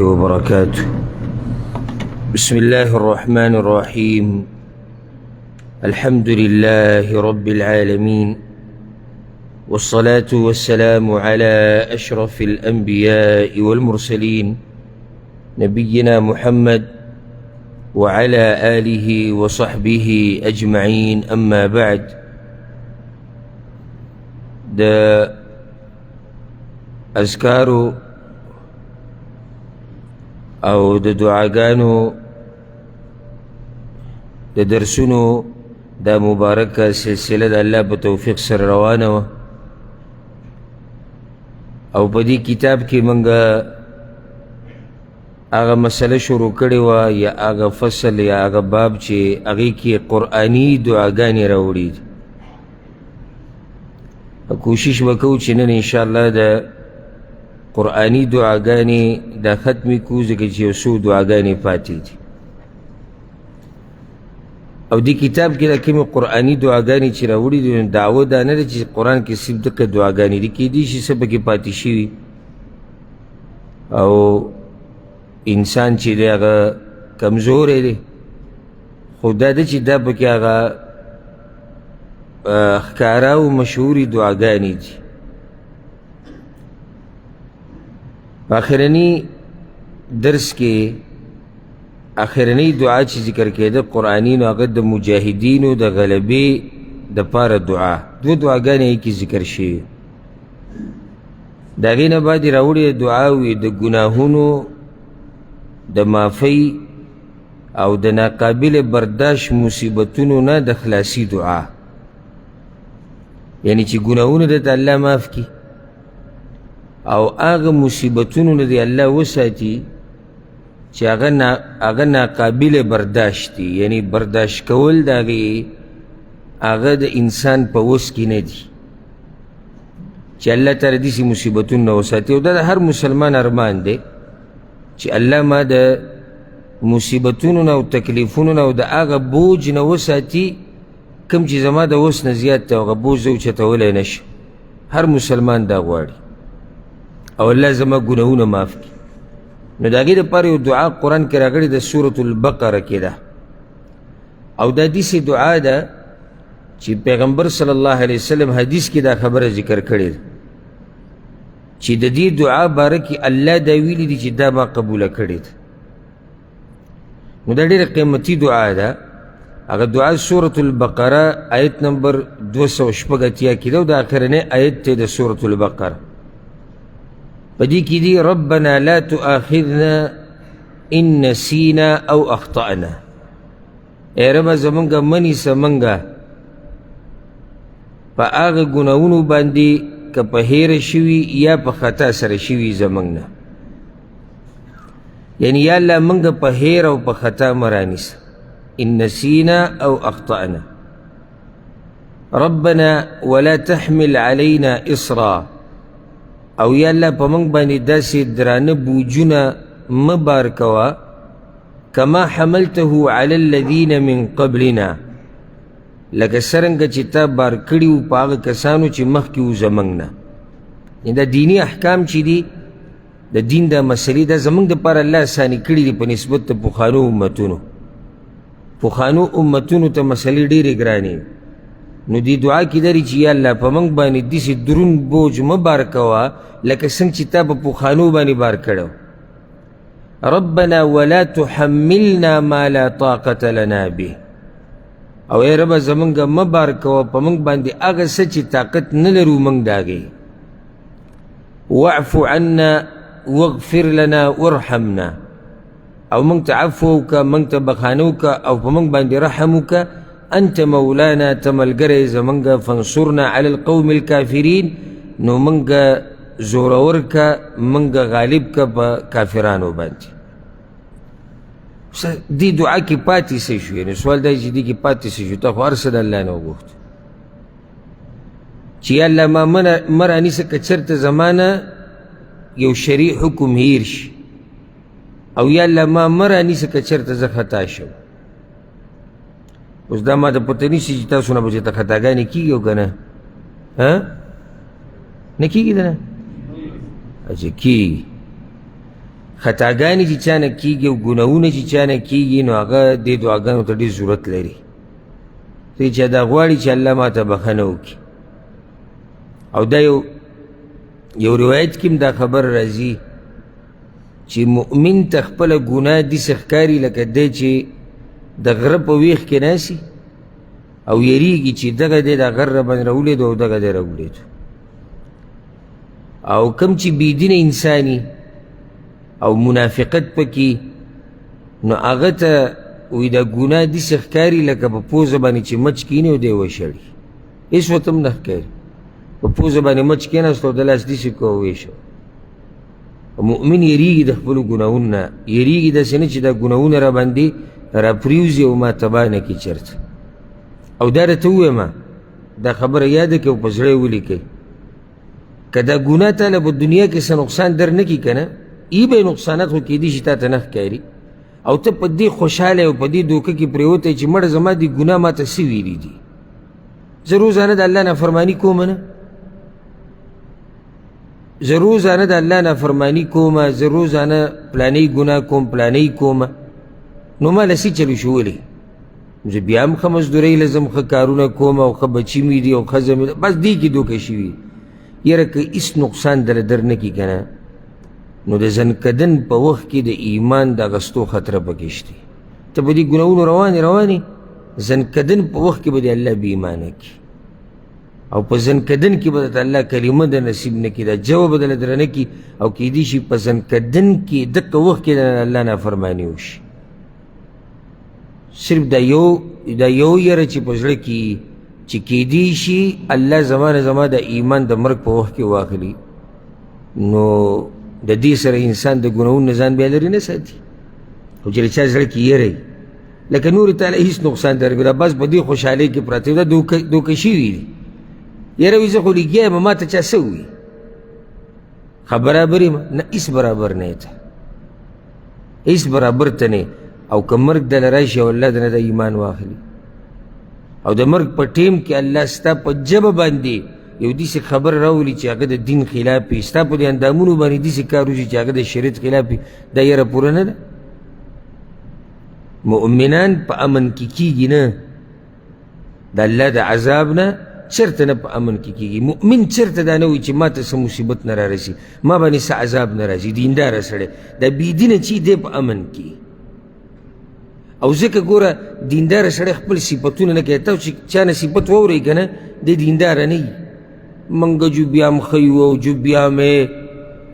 وبركاته. بسم الله الرحمن الرحيم. الحمد لله رب العالمين، والصلاة والسلام على أشرف الأنبياء والمرسلين نبينا محمد وعلى آله وصحبه أجمعين. أما بعد، أذكار او د دعاګانو د درسونو دا مبارکه سلسله د الله په توفیق سره روانه وه، او په دې کتاب کې موږ هغه مسله شروع کړې وه یا هغه فصل یا هغه باب چې هغې کې قرآني دعاګانې راوړي دي. کوشش به کوو چې نن انشاءالله د قرآنی دعاګانې دا ختمې کړو، ځکه چې یو څو دعاګانې پاتې دي. او دې کتاب کې دا کومې قرآني دعاګانې چې راوړي دي، نو دعوه دا نه ده چې قرآن کې صرف دغه دعاګانې دي، کیدای شي څه پکې پاتې شوي او انسان چې دی هغه کمزوری دی، خو دا ده چې دا پکې هغه ښکاره او مشهورې دعاګانې دي. آخرنی درس کې آخرنی دعا چې ذکر کېده قرآنی، نو هغه د مجاهدینو د غلبې دپاره دعا، دوه دعاګانې کې ذکر شوي. د هغې نه بعد یې راوړې دعاوې د ګناهونو د معافۍ او د ناقابل برداشت مصیبتونو نه د خلاصي دعا، یعنی چې ګناهونه درته الله معاف کړي او هغه مصیبتونو نه دی الله وساتي چې هغه ناقابل برداشت دي، یعنی برداشت کول د هغه د انسان په وس کې نه دي، چې الله تعالی داسې مصیبتونه نه وساتي. او دا د هر مسلمان ارمان دی چې الله ما د مصیبتونو نه او تکلیفونو نه او د هغه بوج نه وساتي کوم چې زما د وس نه زیات دی، هغه بوج زه اوچتولی نه شم. هر مسلمان دا غواړي او الله زما ګناهونه معاف کړي. نو د هغې دپاره یو دعا قرآن کې راغلې ده، سورة البقره کې ده، او دا داسې دعا ده چې پیغمبر صلی الله علیه وسلم حدیث کې دا خبره ذکر کړې ده چې د دې دعا باره کې الله دا ویلي دي چې دا ما قبوله کړې ده. نو دا ډېره قیمتي دعا ده. هغه دعا سورة البقره آیت نمبر 286 کې ده، او د آخرنی آیت دی د سورة البقره. بدی کی دی ربنا لا تؤاخذنا ان نسینا او اخطأنا، اے رب زمانگا منی سمانگا پا آغا گناونو باندی که پا هیر شوی یا پا خطا سر شوی زمانگنا، یعنی یا اللہ منگا پا هیر او پا خطا مرانیس ان نسینا او اخطأنا. ربنا ولا تحمل علينا اصرا، او یا اللہ پا منگ بانی داسی درانه بوجونا مبار کوا کما حملته علی الذین من قبلنا، لکه سرنگا چی تا بار کڑیو پا آغا کسانو چی مخکیو زمانگنا. دا دینی احکام چی دی، دا دین دا مسئلی دا زمانگ دا پار اللہ سانی کڑی دی پا نسبت تا پخانو امتونو. پخانو امتونو تا مسئلی دیر گرانی، نو دی دعا کی داری چی یا اللہ پا منگ بانی دیسی درون بوج مبار کوا لکه سنگ چی تا پا پخانو بانی بار کڑو. ربنا ولا تحملنا ما لا طاقت لنا به، او اے رب زمانگا مبار کوا پا منگ باندی آغا سچی طاقت نلرو منگ داگی. واعفو عنا واغفر لنا وارحمنا، او منگ تا عفو کا منگ تا بخانو کا او پا منگ باندی رحمو کا. انت مولانا تملگر زمانگا فانصرنا علی القوم الكافرین، نو منگا زورور کا منگا غالب کا پا کافرانو باندی. دی دعا کی پاتی سے شو، یعنی سوال دای چی دی کی پاتی سے شو تا خو ارسد اللہ نو گفت چی اللہ ما مرانی سکا چرت زمانا یو شریع حکم هیرش، او یا اللہ ما مرانی سکا چرت زخطا شو. اوس دا ما ته پته نیسي چې تاسو نه به چېرته خطاګانې کېږي او که نه نه کېږي ده نه اچھا کېږي. خطاګانې چې چا نه کېږي او ګناهونه چې چا نه کېږي نو هغه دې دعاګانو ته ډېر ضرورت لري. ته چې دا غواړي چې الله ما ته بخښنه وکړي. او دا یو روایت کې هم دا خبر راځي چې مؤمن ته خپله ګناه داسې ښکاري لکه دی چې د غره په ویښ کې ناسي او یریږي چې دغه دی دا غر راباندې راولېدو او دغه دی راولېدو. او کم چې بېدینه انساني او منافقت پکې نو هغه ته وایي دا ګناه داسې ښکاري لکه په پوزه باندې چې مچ کښېني او دی وشړي، هېڅ ورته هم نه ښکاري. په پوزه باندې مچ کېناست او د لاس داسې کو او ویې شو. مؤمن یریږي د خپلو ګناهونو نه، یریږي داسې نه چې دا ګناهونه راباندې راپرېوځي او ما تباه نه کړي چېرته. او دا راته ووایم دا خبره یاده کړئ او په زړه یې ولیکئ، که دا ګناه تاله په دنیا کې څه نقصان در نه کړي که نه، ای به نقصانات خو کېدی شي تا ته نه ښکاري او ته په دې خوشحاله او په دې دوکه کې پرېوتی چې مړه زما دې ګناه ما ته څه ویلي دي. زه روزانه د الله نافرماني کوم نه، زه روزانه د الله نافرماني کومه، زه روزانه پلانۍ ګناه کوم پلانۍ کومه، نو ما له څه چلو شو ولې؟ زه بیا هم ښه مزدورۍ له ځم، ښه کارونه کوم او ښه بچي مې دي او ښځه مې ده، بس دې کې دوکه شوي. یاره که هېڅ نقصان دله در نه کړي که نه نو د زنکدن په وخت کې د ایمان د اغستو خطره پکې شته. ته په دې ګناهونو روانې زنکدن په وخت کې به د الله بې ایمانه کړي او په زنکدن کې به درته الله کلمه د نصیب نه کړي، دا جواب به دله درنه کړي او کیدی شي په زنکدن کې دقه وخت کې د الله نافرماني وشي. صرف دا یو یره چې په زړه کې چې کیدی شي الله زما د ایمان د مرګ په وخت کې واخلي، نو د دې سره انسان د ګناهونو نه ځان بیا لرې نه ساتي. او چې د چا زړه کې یری لکه نورې تاله هېڅ نقصان درکړي دا بس په دې خوشحالۍ کې پراته دا دوکه شوي دي. یاره وایي زه خو لګیا یم ما ته چا څه ووایي ښه برابر یم نه، هېڅ برابر نه یې ته، هېڅ برابر ته نه. او که مرګ دله راشي او الله دنه د ایمان واخلي او د مرګ په ټیم کې الله ستا په ژبه باندې یو داسې خبر راولي چې هغه د دین خلاف وي، ستا په دې اندامونو باندې داسې کار وشي چې هغه د شریعت خلاف وي، دا یره پوره نه ده. مؤمنان په امن کې کېږي نه، د الله د عذاب نه چېرته نه په امن کې کېږي. مؤمن چېرته دا نه وایي چې ما ته څه مصیبت نه رارسي، ما باندې څه عذاب نه راځي. دینداره سړی دا بېدینه چې دی په امن کې. او ځکه ګوره دینداره سړی خپل صفتونه نه کوي. ته چې چا نه صفت واورئ که نه دی دینداره نه وي. منګه جو بیا م ښه یو او جو بیا مې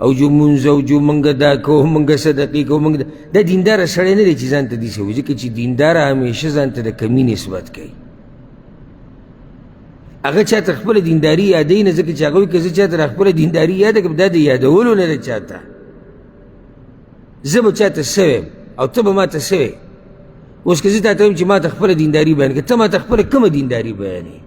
او جو مونځ او جو منګه دا کوو منګه صدقې کوو منګه دا دینداره سړی نه دی چې ځان ته داسې وایي، ځکه چې دینداره همیشه ځان ته د کمي نسبت کوي. هغه چا ته خپله دینداري یادوي نه، ځکه چې هغه وایي که زه چا ته خپله دینداري یاده کړم دا د یادولو نه ده چا ته. زه به چا ته څه ویم او ته به ما ته څه وایې. اوس که زه تا ته وایم چې ما ته خپله دینداري بیان کړه، ته ما ته خپله کومه دینداري بیانوي؟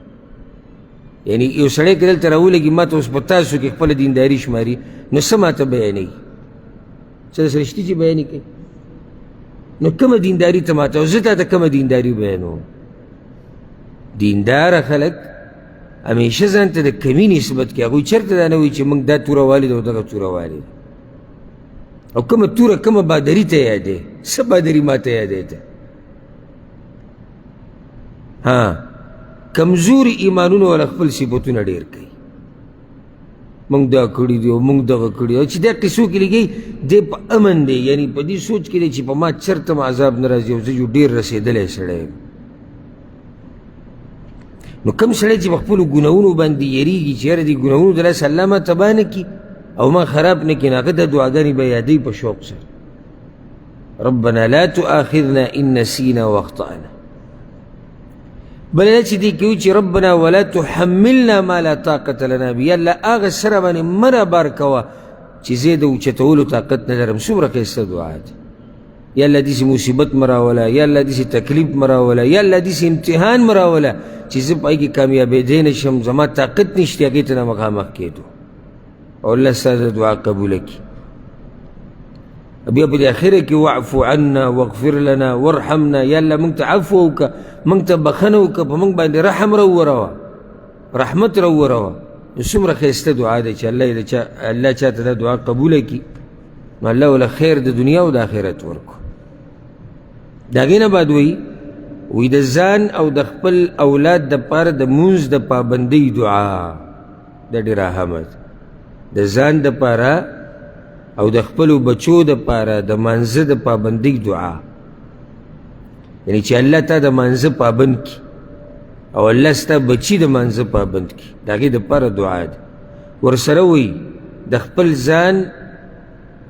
یعنی یو سړی که دلته راولګي ما ته اوس په تاسو کې خپله دینداري شماري نو څه ما ته بیانوي؟ څه داسې رښتي چې بیانې کوي؟ نو کومه دینداري ته ما ته او زه تا ته کومه دینداري بیانوم؟ دینداره خلک همیشه ځان ته د کمي نسبت کوي. هغوی چېرته دا نه وایي چې موږ دا توره والې ده او دغه توره والې ده. او کومه توره کومه بادري ته یادې، څه بادري ما ته یادې ته؟ کمزوري ایمانونه والا خپل صفتونه ډېر کوي، موږ دا کړي دي او موږ دغه کړي او چې دا قصو کې لګي دی په امن دی، یعنی په دې سوچ کې دی چې په ما چېرته م عذاب نه راځي او زه یو ډېر رسېدلی سړی یم. نو کوم سړی چې په خپلو ګناهونو باندې یریږي چې یاره دې ګناهونو دلاسې الله ما تباه نه کړي او ما خراب نه کړي، نو هغه دا دعاګانې به یادوي په شوق سره. ربنا لا تؤاخذنا ان نسینا واخطأنا. بل نه چې دی کوي چې ربنا ولا تحملنا ما لا طاقت لنا به، یا الله هغه سره باندې مه رابار کوه چې زه د اوچتولو طاقت نه لرم. څومره ښایسته دعا ده. یا الله داسې مصیبت مه راوله، یا الله داسې تکلیف مه راوله، یا الله داسې امتحان مه راوله چې زه په هغې کې کامیابېدی نه شم، زما طاقت نشته هغې ته نه مخامخ کېدو. او الله ستا د دعا قبوله کړي. بیا په دې اخره کې واعفو عنا واغفر لنا وارحمنا، یا الله موږ ته عفو وکړه، موږ ته بخښنه وکړه، په موږ باندې رحم راووروه، رحمت راووروه. نو څومره ښایسته دعا ده چې الله چاته دا دعا قبوله کړي. نو الله ولا خیر د دنیا او د آخرت ورکو. د هغې نه بعد وی د ځان او د خپل اولاد دپاره د مونځ د پابندۍ دعا دا ډېره اهمه ده. د ځان دپاره او د خپلو بچو دپاره د مانځه د پابندۍ دعا، یعنی چې الله تا د مانځه پابند کړي او الله ستا بچي د مانځه پابند کړي، د هغې دپاره دعا ده. ورسره وی د خپل ځان،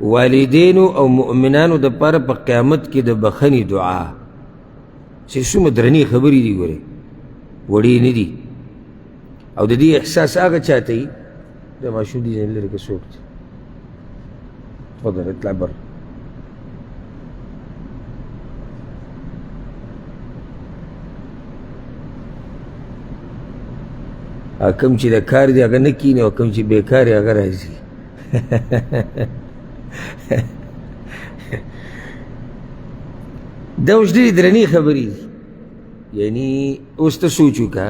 والدینو او مؤمنانو دپاره په قیامت کې د بخښنې دعا. چې څومره درنې خبرې دي ګورې، وړې نه دي. او د دې احساس هغه چاته وي، دا ماشوم دي ځینې لرې که څوک دی، تفضل اطلع بره. کوم چې د کار دی هغه نه کیني او کوم چې بېکار یې هغه راځي. دا اوس ډېرې درنې خبرې دي. یعنی اوس ته سوچ وکړه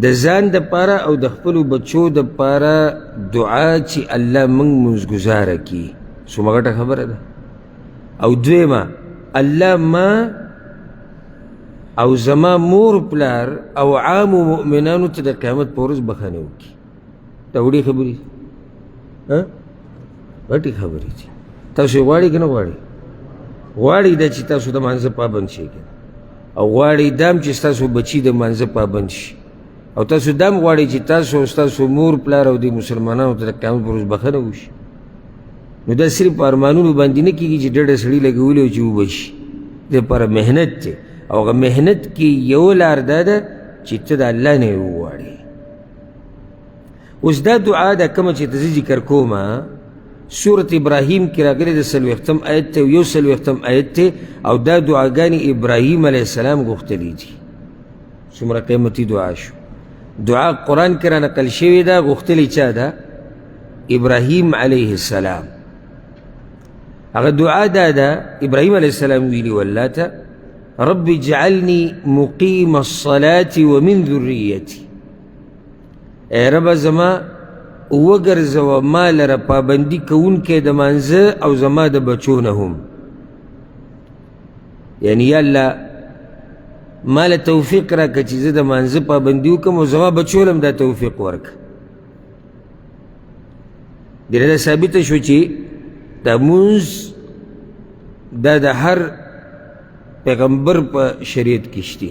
د ځان دپاره او د خپلو بچو دپاره دعا چې الله موږ مونځګزاره کړي، څومره غټه خبره ده. او دویمه، الله ما او زما مور پلار او عامو مؤمنانو ته د قیامت په ورځ بخښنه وکړي. دا وړې خبرې دي، غټې خبرې دي. تاسو یې غواړئ که نه غواړئ؟ غواړئ دا چې تاسو د مانځه پابند شئ که، او غواړئ دا هم چې ستاسو بچي د مانځه پابند شي، او تاسو دا هم غواړئ چې تاسو او ستاسو مور پلار او د مسلمانانو ته د قیامت په ورځ بخښنه وشي. نو دا صرف په ارمانونو باندې نه کېږي چې ډډه سړي لګولي او چې وبه شي. د دپاره محنت دی، او هغه محنت کې یو لار دا ده چې ته د الله نه یې وغواړې. اوس دا دعا ده کومه چې ته زه ذکر کوم، سورت ابراهیم کې راغلی د 40 آیت ته، 41 آیت ته، او دا دعاګانې ابراهیم علیه السلام غوښتلي دي. څومره قیمتي دعا شو. دعا قرآن کې را نقل شوې ده، غوښتلې چا ده؟ ابراهیم علیه السلام. هغه دعا دا ده، ابراهیم علیه السلام ویلي والله ته رب اجعلني مقيم الصلاة ومن ذريتي، اے رب زما وګرځوه ما لره پابندي کوونکی د مانځه او زما د بچو نه هم. یعنی یا الله ما له توفیق راکړه چې زه د مانځه پابندي وکړم او زما بچو له هم دا توفیق ورکړه. دې نه ثابته شو چې دا مونځ دا د هر پیغمبر په شریعت کې شته.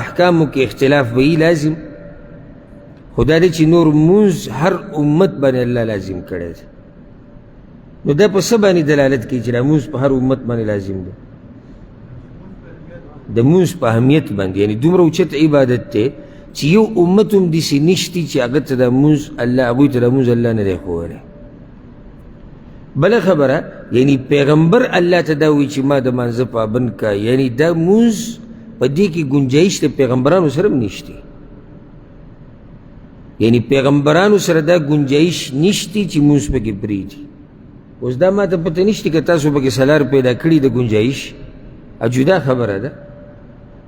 احکامو کې اختلاف به وي لازم، خو دا دی چې نور مونځ هر امت باندې الله لازم کړی دی. نو دا په څه باندې دلالت کوي چې دا مونځ په هر امت باندې لازم دی؟ د مونځ په اهمیت باندې، یعنی دومره اوچت عبادت دی چې یو امت هم داسې نشتی چې هغه ته دا مونځ الله، هغوی ته دا مونځ الله نه دی ښوولی. بله خبره، یعنی پیغمبر الله ته دا وایي چې ما د مانځه پابند کا، یعنی دا مونځ په دې کې ګنجایش د پیغمبرانو سره هم نشتی. یعنی پیغمبرانو سره دا گنجایش نشتی چې مونځ پکې پرېږدي. اوس دا ما ته پته نشته که تاسو پکې سلار پیدا کړي د گنجایش، جدا خبره ده.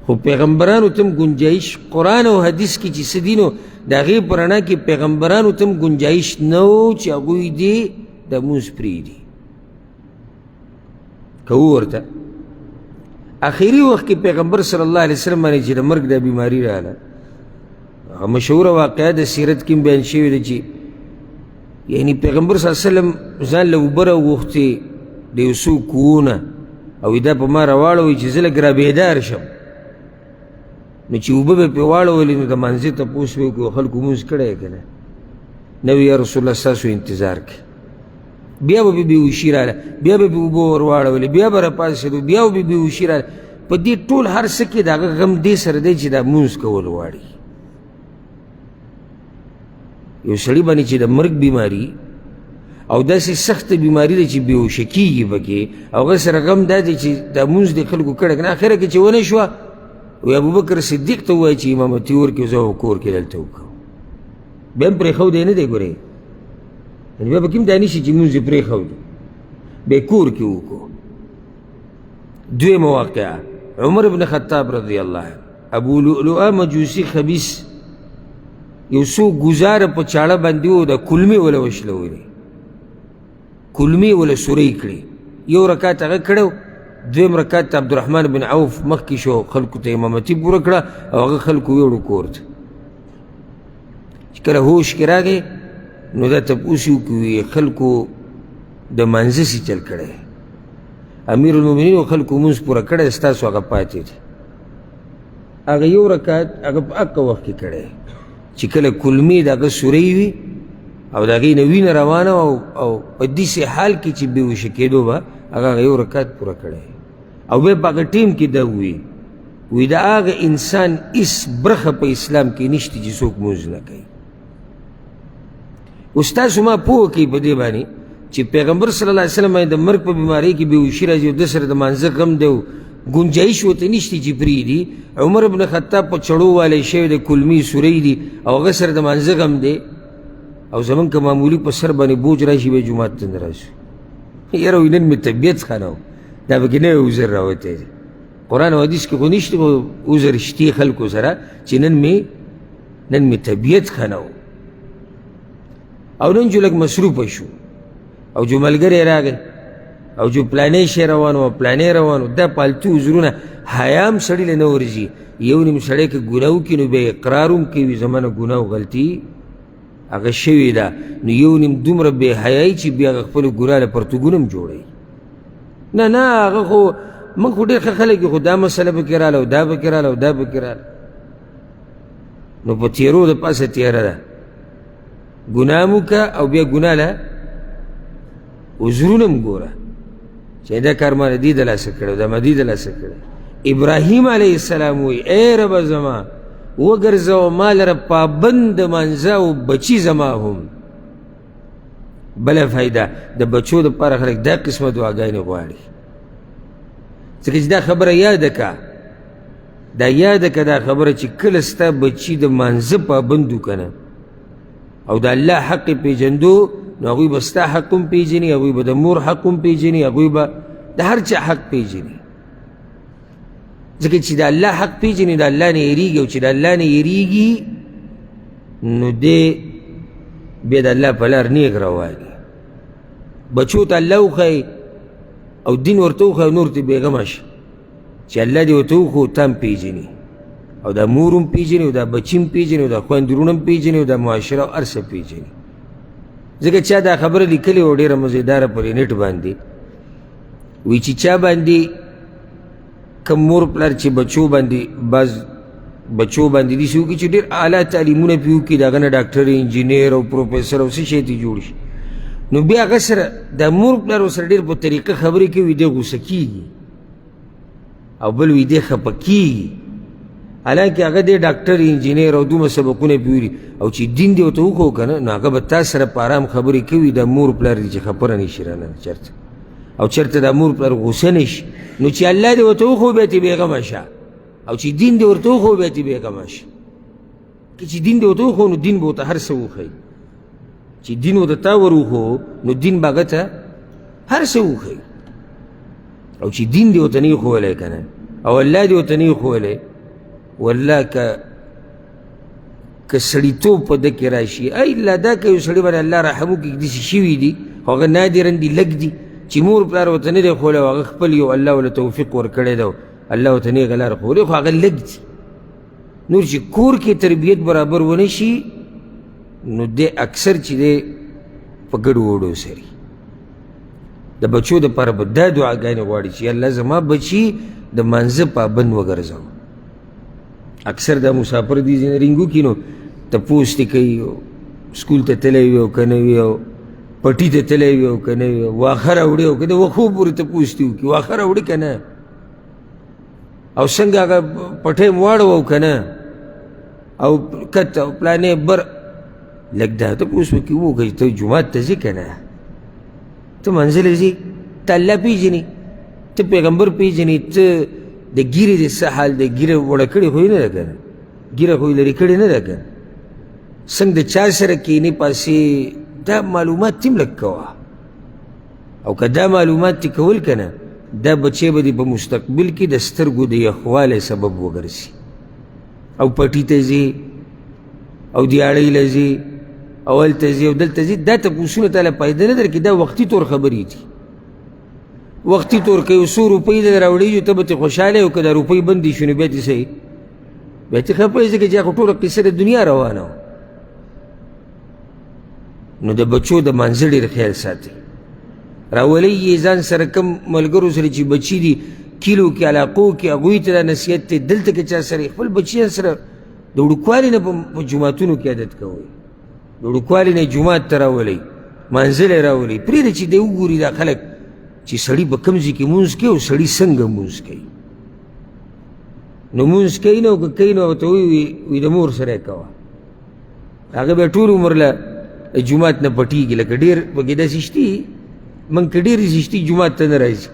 خو پیغمبرانو ته هم گنجایش قرآن او حدیث کې چې څه دي نو د هغې په رڼا کې پیغمبرانو ته هم گنجایش نه و چې هغوی دې دا مونځ پرېږدي. که ورته اخري وخت کې پیغمبر صلی الله علیه وسلم باندې چې د مرګ دا بیماري راغله، مشهوره واقعه د سیرت کې بیان شوې ده چې یعنی پیغمبر صلی الله علیه وسلم ځان له اوبه راوغوښتې د یو څو کوونه، او دا په ما راواړوئ چې زه لږ رابېدار شم. نو چې اوبه به پرې واړولې نو د مانځه تپوس به وکړو خلکو مونځ کړی که نه؟ نه وي یا رسول الله ستاسو انتظار کوي. بیا به بېهوشي راغله، بیا به اوبه ور واړولې، بیا به راپاڅېدو، بیا به بېهوشي راغله. په دې ټول هر څه کې د هغه غم دې سره دی چې دا مونځ کول غواړي. یو سړي باندې چې د مرګ بیماري او داسې سخته بیماري ده چې بېهوشه کېږي پکې، او هغه سره غم دا دی چې دا مونځ د خلکو کړی که نه، اخره کې چې ونه شوه وی ابوبکر صدیق ته ووایه چې امامتي ورکړي، زه به کور کې دلته وکړم. بیا هم پرېښودی نه دی ګورې، یعنې بیا به کوم دا نه شي چې مونځ یې پرېښودو، بیا یې کور کې وکړو. دویمه واقعه، عمر بن خطاب رضی الله عنه، ابو لؤلؤه مجوسي خبیث یو څو ګزاره په چاړه باندې و، د کلمې وله وشلولې، کلمې وله سوری کړي. یو رکات هغه کړی، دویم رکات ته عبدالرحمن بن عوف مخکې شو، خلکو ته امامتي پوره کړه او هغه خلکو ویوړو کور ته. چې کله هوش کې راغی نو دا تپوس یې وکړي خلکو د مانځه سي چل کړی، امیر المؤمنین و خلکو مونځ پوره کړی، ستاسو هغه پاتې دی. هغه یو رکات هغه په هغه وخت کې کړی چې کله کلمې د هغه سوری وي او د هغې نه وینه روانه او په داسې حال کې چې بېهوشه کېدو به هغه یو رکات پوره کړی. او بیا په هغه ټیم کې دا وی د هغه انسان هېڅ برخه په اسلام کې نشته چې څوک مونځ نه کوي. اوس تاسو ما پوه کوي په دې باندې چې پیغمبر صلی الله علیه وسلم باندې د مرګ په بیمارۍ کې بېهوشي راځي او د سره د مانځه غم دی او گنجایش ورته نشته چې پرېږدي. عمر بن خطاب په چړو والی شوی دی، کلمې سوری دي او هغه سره د مانځه غم دی، او زمونږ که معمولي په سر باندې بوج راشي بیا جومات ته نه راشو. یاره وایي نن مې طبیعت ښه نه و، دا پکې نوی عذر راوتی دی. قرآن او حدیث کې خو نشته، خو عذر شتي خلکو سره چې نن مې طبیعت ښه نه و او نن جو لږ مصروفه شو او جو ملګری راغی او جو پلانې شی روان و پلانې روان و. دا پالتو عذرونه حیا هم سړي له نه ورځي. یو نیم سړی که ګناه وکړي نو بیا اقرار هم کوي زما نه ګناه او غلطي هغه شوې ده، نو یو نیم دومره بې حیایي چې بیا هغه خپلو ګناه له پرتوګونه هم جوړوي. نه هغه خو موږ خو ډېر ښه خلک یو، خو دا مسله پکې راله او دا پکې راله او دا پکې راله. نو په تیرو د پاسه تیره ده، ګناه م وکړه او بیا ګناه له عذرونه م ګوره چې دا کار ما دې د لاسه کړی دا ما دې د لاسه کړی. ابراهیم علیه السلام وایي ای ربه زما وګرځوه ما لره پابند مانځه او بچي زما هم. بله فایده د بچو دپاره خلک دا قسمه دعاګانې غواړي، ځکه چې دا خبره یاده که، دا یاده که دا خبره چې کله ستا بچي د مانځه پابند و که نه او د الله حق یې پېژندو نو هغوی به ستا حق هم پېژني، هغوی به د مور حق هم پېژني، هغوی به د هر چا حق پېژني. ځکه چې د الله حق پېژني د الله نه یېرېږي، او چې د الله نه یېرېږي نو دی بیا د الله په لار نیغ رواني. بچو ته الله وښایي او دین ورته وښایي، نور ته بېغمه شه چې الله دې ورته وښو ته هم پېژني او دا مور هم پېژني او دا بچي هم پېژني او دا خویندرونه هم پېژني او دا معاشره او هر څه پېژني. ځکه چا دا خبره لیکلې وه ډېره مزېداره پر نیټ باندې، وایي چې چا باندې کم مور پلار چې بچو باندې بعض بچو باندې داسې وکړي چې ډېر اعلی تعلیمونه پرې وکړي، د هغه نه ډاکټر انجینیر او پروفیسر او څه شی ته جوړ شي، نو بیا هغه سره د مور پلار ورسره ډېر په طریقه خبرې کوي، دی غوسه کېږي او بل وي دی خفه کېږي، حالانکه هغه دی ډاکټر انجینیر او دومره سبقونه پرې ویلي، او چې دین دې ورته وښو که نه نو هغه به تا سره په ارام خبرې کوي. د مور پلار دي چې خبره نه شي رانه چېرته، او چېرته د مور پلار غوسه نه شي، نو چې الله دې ورته وښو بیا ترې بېغمه شه، او چې دین دې ورته وښو بیا ترې بېغمه شه. که چې دین دې ورته وښو نو دین به ورته هر څه وښایي، چې دین ورته تا ور وښو نو دین به هغه ته هر څه وښایي. او چې دین دې ورته نه وي ښوولی که نه او الله دې ورته نه وي ښوولی، والله که سړیتوب په ده کې راشي الا دا که یو سړي باندې الله رحم وکړي داسې شوي دي خو هغه نادرا دي لږ دي چې مور پلار ورته نه دی ښوولی او هغه خپل یو الله ورله توفیق ورکړی ده الله ورته نیغه لاره ښوولی، خو هغه لږ دي. نور چې کور کې تربیت برابر ونه شي نو دی اکثر چې دی په ګډو وډو سري. د بچو دپاره به دا دعاګانې غواړي چې الله زما بچي د مانځه پابند وګرځوه. اکثر دا مسافر دي ځینې رینګو کې نو تپوس دې کوي سکول ته تللی وي او که نه وي، او پټي ته تللی وي او که نه وي، واښه راوړې او که د وښو پورې تپوس دې وکړي واښه راوړې که نه، او څنګه هغه پټی م واړو او که نه، او کت او پلانې بر لږ دا تپوس وکړي وکړه چې ته جومات ته ځې که نه، ته منزل ځې، ته الله پېژنې، ته پیغمبر پېژنې، ته د ګیرې د څه حال د ګیره وړه کړې خو یې نه ده که نه، ګیره خو یې لرې کړې نه ده که نه، څنګه د چا سره کښېنې پاسې دا معلومات تیم لږ کوه، او که دا معلومات دې کول که نه دا بچی به دې په مستقبل کې د سترګو د یخوالی سبب وګرځي، او پټي ته ځې او دیاړۍ له ځې او هلته ځي او دلته ځي، دا تپوسونه تاله فایده نه درکړي، دا وختي طور خبرې دي. وختي طور که یو 100 روپۍ در راوړېږي ته به ترې خوشحاله یې او که دا روپۍ بندې شو نو بیا دې څه بیا ته خفه یې، ځکه چې هغه ټوله قصه د دنیا روانه وه. نو د بچو د مانځه ډېر خیال ساتئ. راولئ یې ځان سره کم ملګرو سره چې بچي دي کلیو کې علاقو کې، هغوی ته دا نصیحت دی. دلته که چا سره خپل بچیان سره د وړوکوالي نه په جوماتونو کې عادت کوئ، د وړوکوالي نه جومات ته راولئ، مانځلی راولئ. پرېږده چې دی وګوري دا خلک چې سړي په کوم ځای کې مونځ کوي او سړي څنګه مونځ کوي. نو مونځ کوي نه او که کوي نو ورته وایي د مور سره یې کوه. هغه بیا ټول عمر له جومات نه پټېږي. لکه ډېر پکې داسې شتي موږ کې ډېرې شتي جومات ته نه راځي،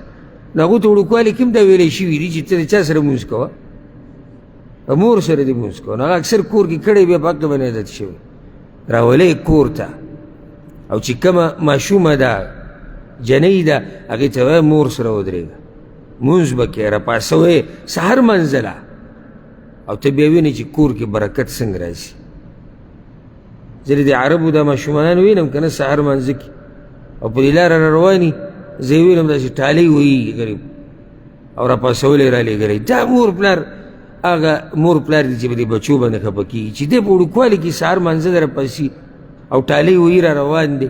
نو هغو ته وړوکوالي کې هم دا ویلی شوي دي چې ته د چا سره مونځ کوه، په مور سره دې مونځ کوه. نو هغه اکثر کور کې کړی بیا په هغه باندې عادت شوی. راولئ کور ته، او چې کومه ماشومه ده جنۍ ده هغې ته وایه مور سره ودرېږه، مونځ به کوې، راپاڅوئ سهار منځله، او ته بیا وینې چې کور کې برکت څنګه راځي. ځینې د عربو دا ماشومانان وینم که نه سهار مانځه کې او په دې لاره را رواني، زه یې وینم داسې ټالۍ وهي غریب او راپاڅولی رالېږلی. دا مور پلار هغه مور پلار دي چې په دې بچو باندې خفه کېږي چې دی په وړوکوالي کې سهار مانځه ته راپاسي او ټالۍ وهي را روان دی،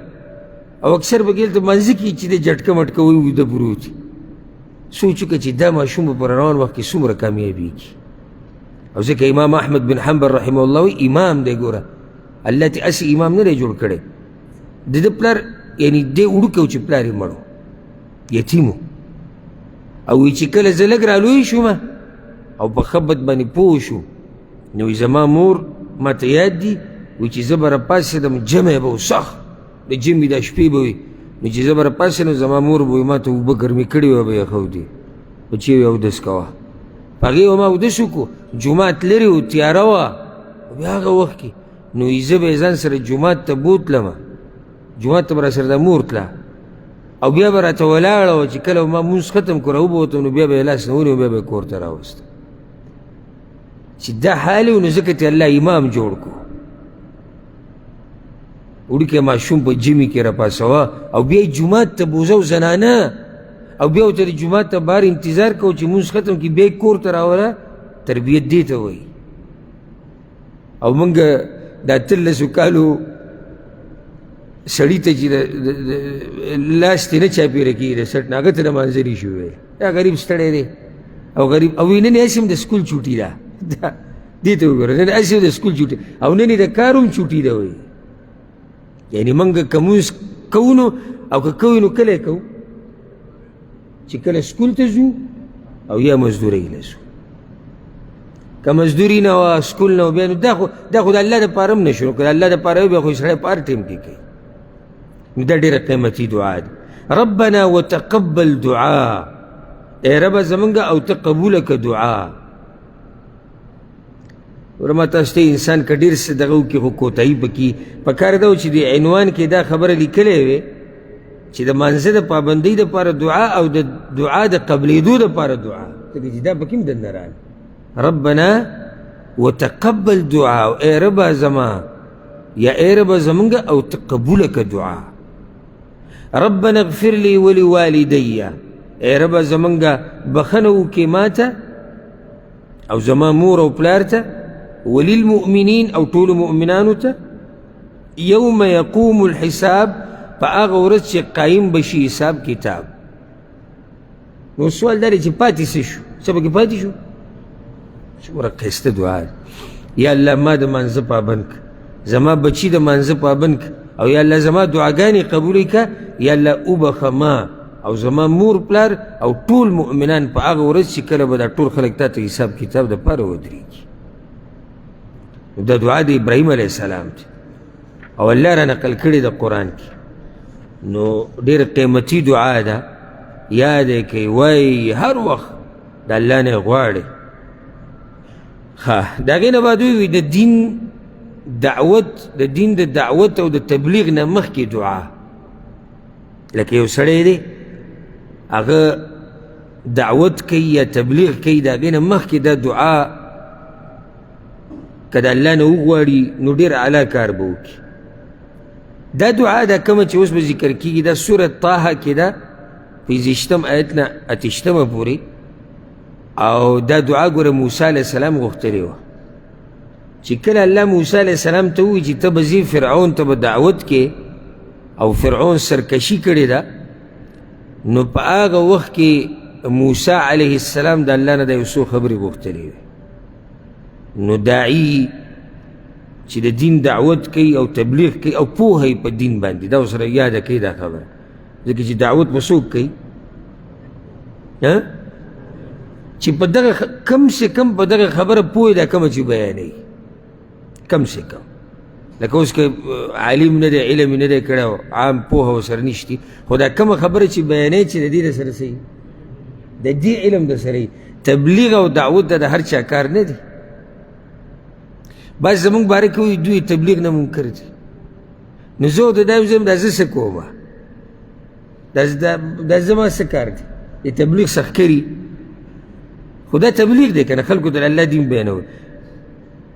او اکثر پکې هلته مانځه کې چې دی جټکه مټکه وهي ویده پروت وي. سوچ وکړه چې دا ماشوم به په روان وخت کې څومره کامیابېږي. او ځکه امام احمد بن حنبل رحمه الله وایي امام دی، ګوره الله ته هسې امام نه دی جوړ کړی. د ده پلار یعنې دی وړوکی و چې پلار یې مړ و، یتیم و، او وایي چې کله زه لږ رالوی شومه او په ښه بد باندې پوه شو، نو وایي زما مور ماته یاد دي، وایي چې زه به راپاڅېدم جمع به و سخت د جمعې دا شپې به وي، نو چې زه به راپاڅېدم زما مور به وایي ما ته اوبه ګرمې کړې وه به یې ښودې بچې وې اودس کوه. په هغې به ما اودس وکړو، جومات لرې و تیاره وه. بیا هغه وخت کې نو زه به یې ځان سره جومات ته بوتلمه، جومات ته به راسره د مور تله، او بیا به راته ولاړه وه چې کله ما مونځ ختم کړو راوبوتم نو بیا به یې لاس نه ونیو بیا به یې کور ته راوستم. چې دا حال و نو ځکه ته الله امام جوړ کړو. وړوکی ماشوم په جمعې کې راپاڅوه او بیا یې جومات ته بوزه او زنانه، او بیا ورته د جومات ته بهر انتظار کوو چې مونځ ختم کړي بیا یې کور ته راوله. تربیت دې ته وایي. او موږ دا 13 کالو سړي ته چې لاس ترې نه چاپېره کېږي د سټ نه، هغه ته د مانځري شو ویل دا غریب ستړی دی او غریب، او نن یې هسې هم د سکول چوټي ده. دې ته وګوره نن هسې د سکول چوټي، او نن یې د کار هم چوټي ده وایي. یعنې موږ که مونځ کوو نو او که کوو نو کله یې کوو چې کله سکول ته ځو او یا مزدورۍ له ځو. که مزدوري نه وه سکول نه و بیا نو دا خو د الله دپاره هم نه شو، که د الله دپاره وي بیا خو سړی په هر ټایم کې کوي. نو دا ډېره قیمتي دعا ده. ربنا وتقبل دعا، ای ربه زمونږ او ته قبوله که دعا. وره ما تاسو ته انسان که ډېر څه دغه وکړي خو کوتاهي پکې پکار ده چې د عنوان کې دا خبره لیکلی وې چې د مانځه د پابندۍ دپاره دعا او د دعا د قبلېدو دپاره دعا، ځکه چې دا پکې هم دننه راغلی. ربنا وتقبل دعا، اے ربا زما یا اے ربا زمونږ او ته قبوله که دعا. ربنا اغفر لي ولوالدي، اے ربا زمونږ بخښنه وکړې ما ته او زما مور او پلار ته، وللمؤمنین او ټولو مؤمنانو ته، یوم یقوم الحساب، په هغه ورځ چې قایم بشي حساب کتاب. نو سوال دا دی چې پاتې څه شو؟ څه پکې پاتې شو؟ څومره ښایسته دعا ده. یا الله ما د مانځه پابند که، زما بچي د مانځه پابند که، او یا الله زما دعاګانې قبولې که، یا الله وبخه ما او زما مور پلار او ټول مؤمنان په هغه ورځ چې کله به دا ټول خلک تا ته حساب کتاب دپاره ودرېږي. نو دا دعا د ابراهیم علیه السلام دی او الله را نقل کړې د قرآن کې. نو ډېره قیمتي دعا ده، یاد یې کوئ، وایي هر وخت د الله نه یې غواړئ. د هغې نه بعد وی د دین د دعوت او د تبلیغ نه مخکې دعا. لکه یو سړی دی هغه دعوت کوي یا تبلیغ کوي، د هغې نه مخکې دا دعا که د الله نه وغواړي نو ډېر اعلی کار به وکړي. دا دعا دا کومه چې اوس به ذکر کېږي دا سورة طه کې ده 15 آیت نه 8 پورې. او دا دعا ګوره موسی علیه السلام غوښتلې وه چې کله الله موسی علیه السلام ته ووایي چې ته به ځې فرعون ته به دعوت کې او فرعون سرکشي کړې ده، نو په هغه وخت کې موسی علیه السلام د الله نه د یو څو خبرې غوښتلې وې. نو داعي چې د دین دعوت کوي او تبلیغ کوي او پوهه یې په دین باندې، دا ورسره یاده کوي دا خبره، ځکه چې دعوت به څوک کوي چې په دغه کم سے کم په دغه خبره پوه دا کومه چې بیانوي کم سے کم. لکه اوس که عالم نه دی علم نه دی کړی او عام پوهه ورسره نشتي، خو دا کومه خبره چې بیانوي چې د دې درسره څه وي د دې علم درسره وي. تبلیغ او دعوت د هر چا کار نه دی. بعض زمونږ باره کې وایي دوی تبلیغ نه منکر دي. نو زه ورته دا وایم دا زه څه کومه، دا زما څه کار دی؟ د تبلیغ سخکري خو دا تبلیغ دی که نه، خلکو ته د الله دین بیانول.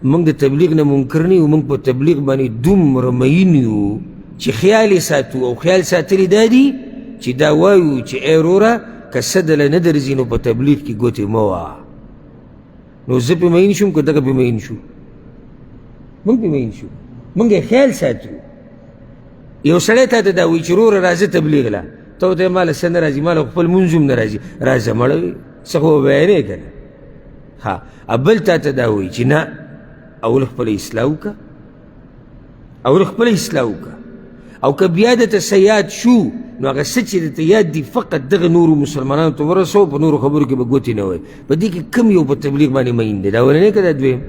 موږ د تبلیغ نه منکر نه یو، موږ په تبلیغ باندې دومره مین یو چې خیال یې ساتو. او خیال ساتلي دا دي چې دا وایو چې ای وروره که څه دله نه درځي نو په تبلیغ کې ګوتې مه وهه. نو زه پې مین شوم که دغه پې مین شو؟ موږ پې مین شو، موږ یې خیال ساتو. یو سړی تا ته دا وایي چې وروره راځه تبلیغ له، ته ورته یې ماله څه نه راځي، ماله خپل مونځ هم نه راځي، راځه مړه وي څه خو به بیانې که نه. ها بل تا ته دا وایي چې نه اول خپله اصلاح وکړه، اول خپله اصلاح وکړه. او که بیا درته څه یاد شو نو هغه څه چې درته یاد دي فقط دغه نورو مسلمانانو ته ورسوه، په نورو خبرو کې به ګوتې نه وایي. په دې کې کم یو په تبلیغ باندې مین دی؟ دا اولنی که دا دویم؟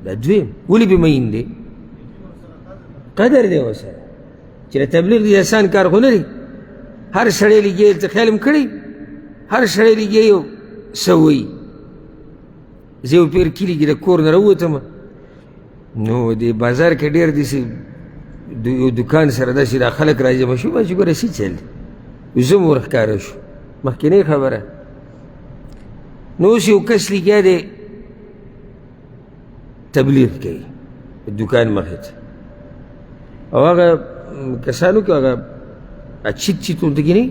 دا دویم. ولې پې مین دی؟ قدر دی ورسره چې د تبلیغ دی آسان کار خو نه دی. هر سړی لګیا ته خیال هم کړی، هر سړی لګیا یو څه وایي. زه یو پیر کلي کې د کور نه راووتم، نو د بازار کې ډېر داسې یو دکان سره داسې دا خلک راجمع شو، ما چې ګوره څه چل دی، زه م ورښکاره شو مخکینۍ خبره. نو اوس یو کس لګیا دی تبلیغ کوي په دکان مخې ته، او هغه کسانو کې هغه چیت چیت ورته کینی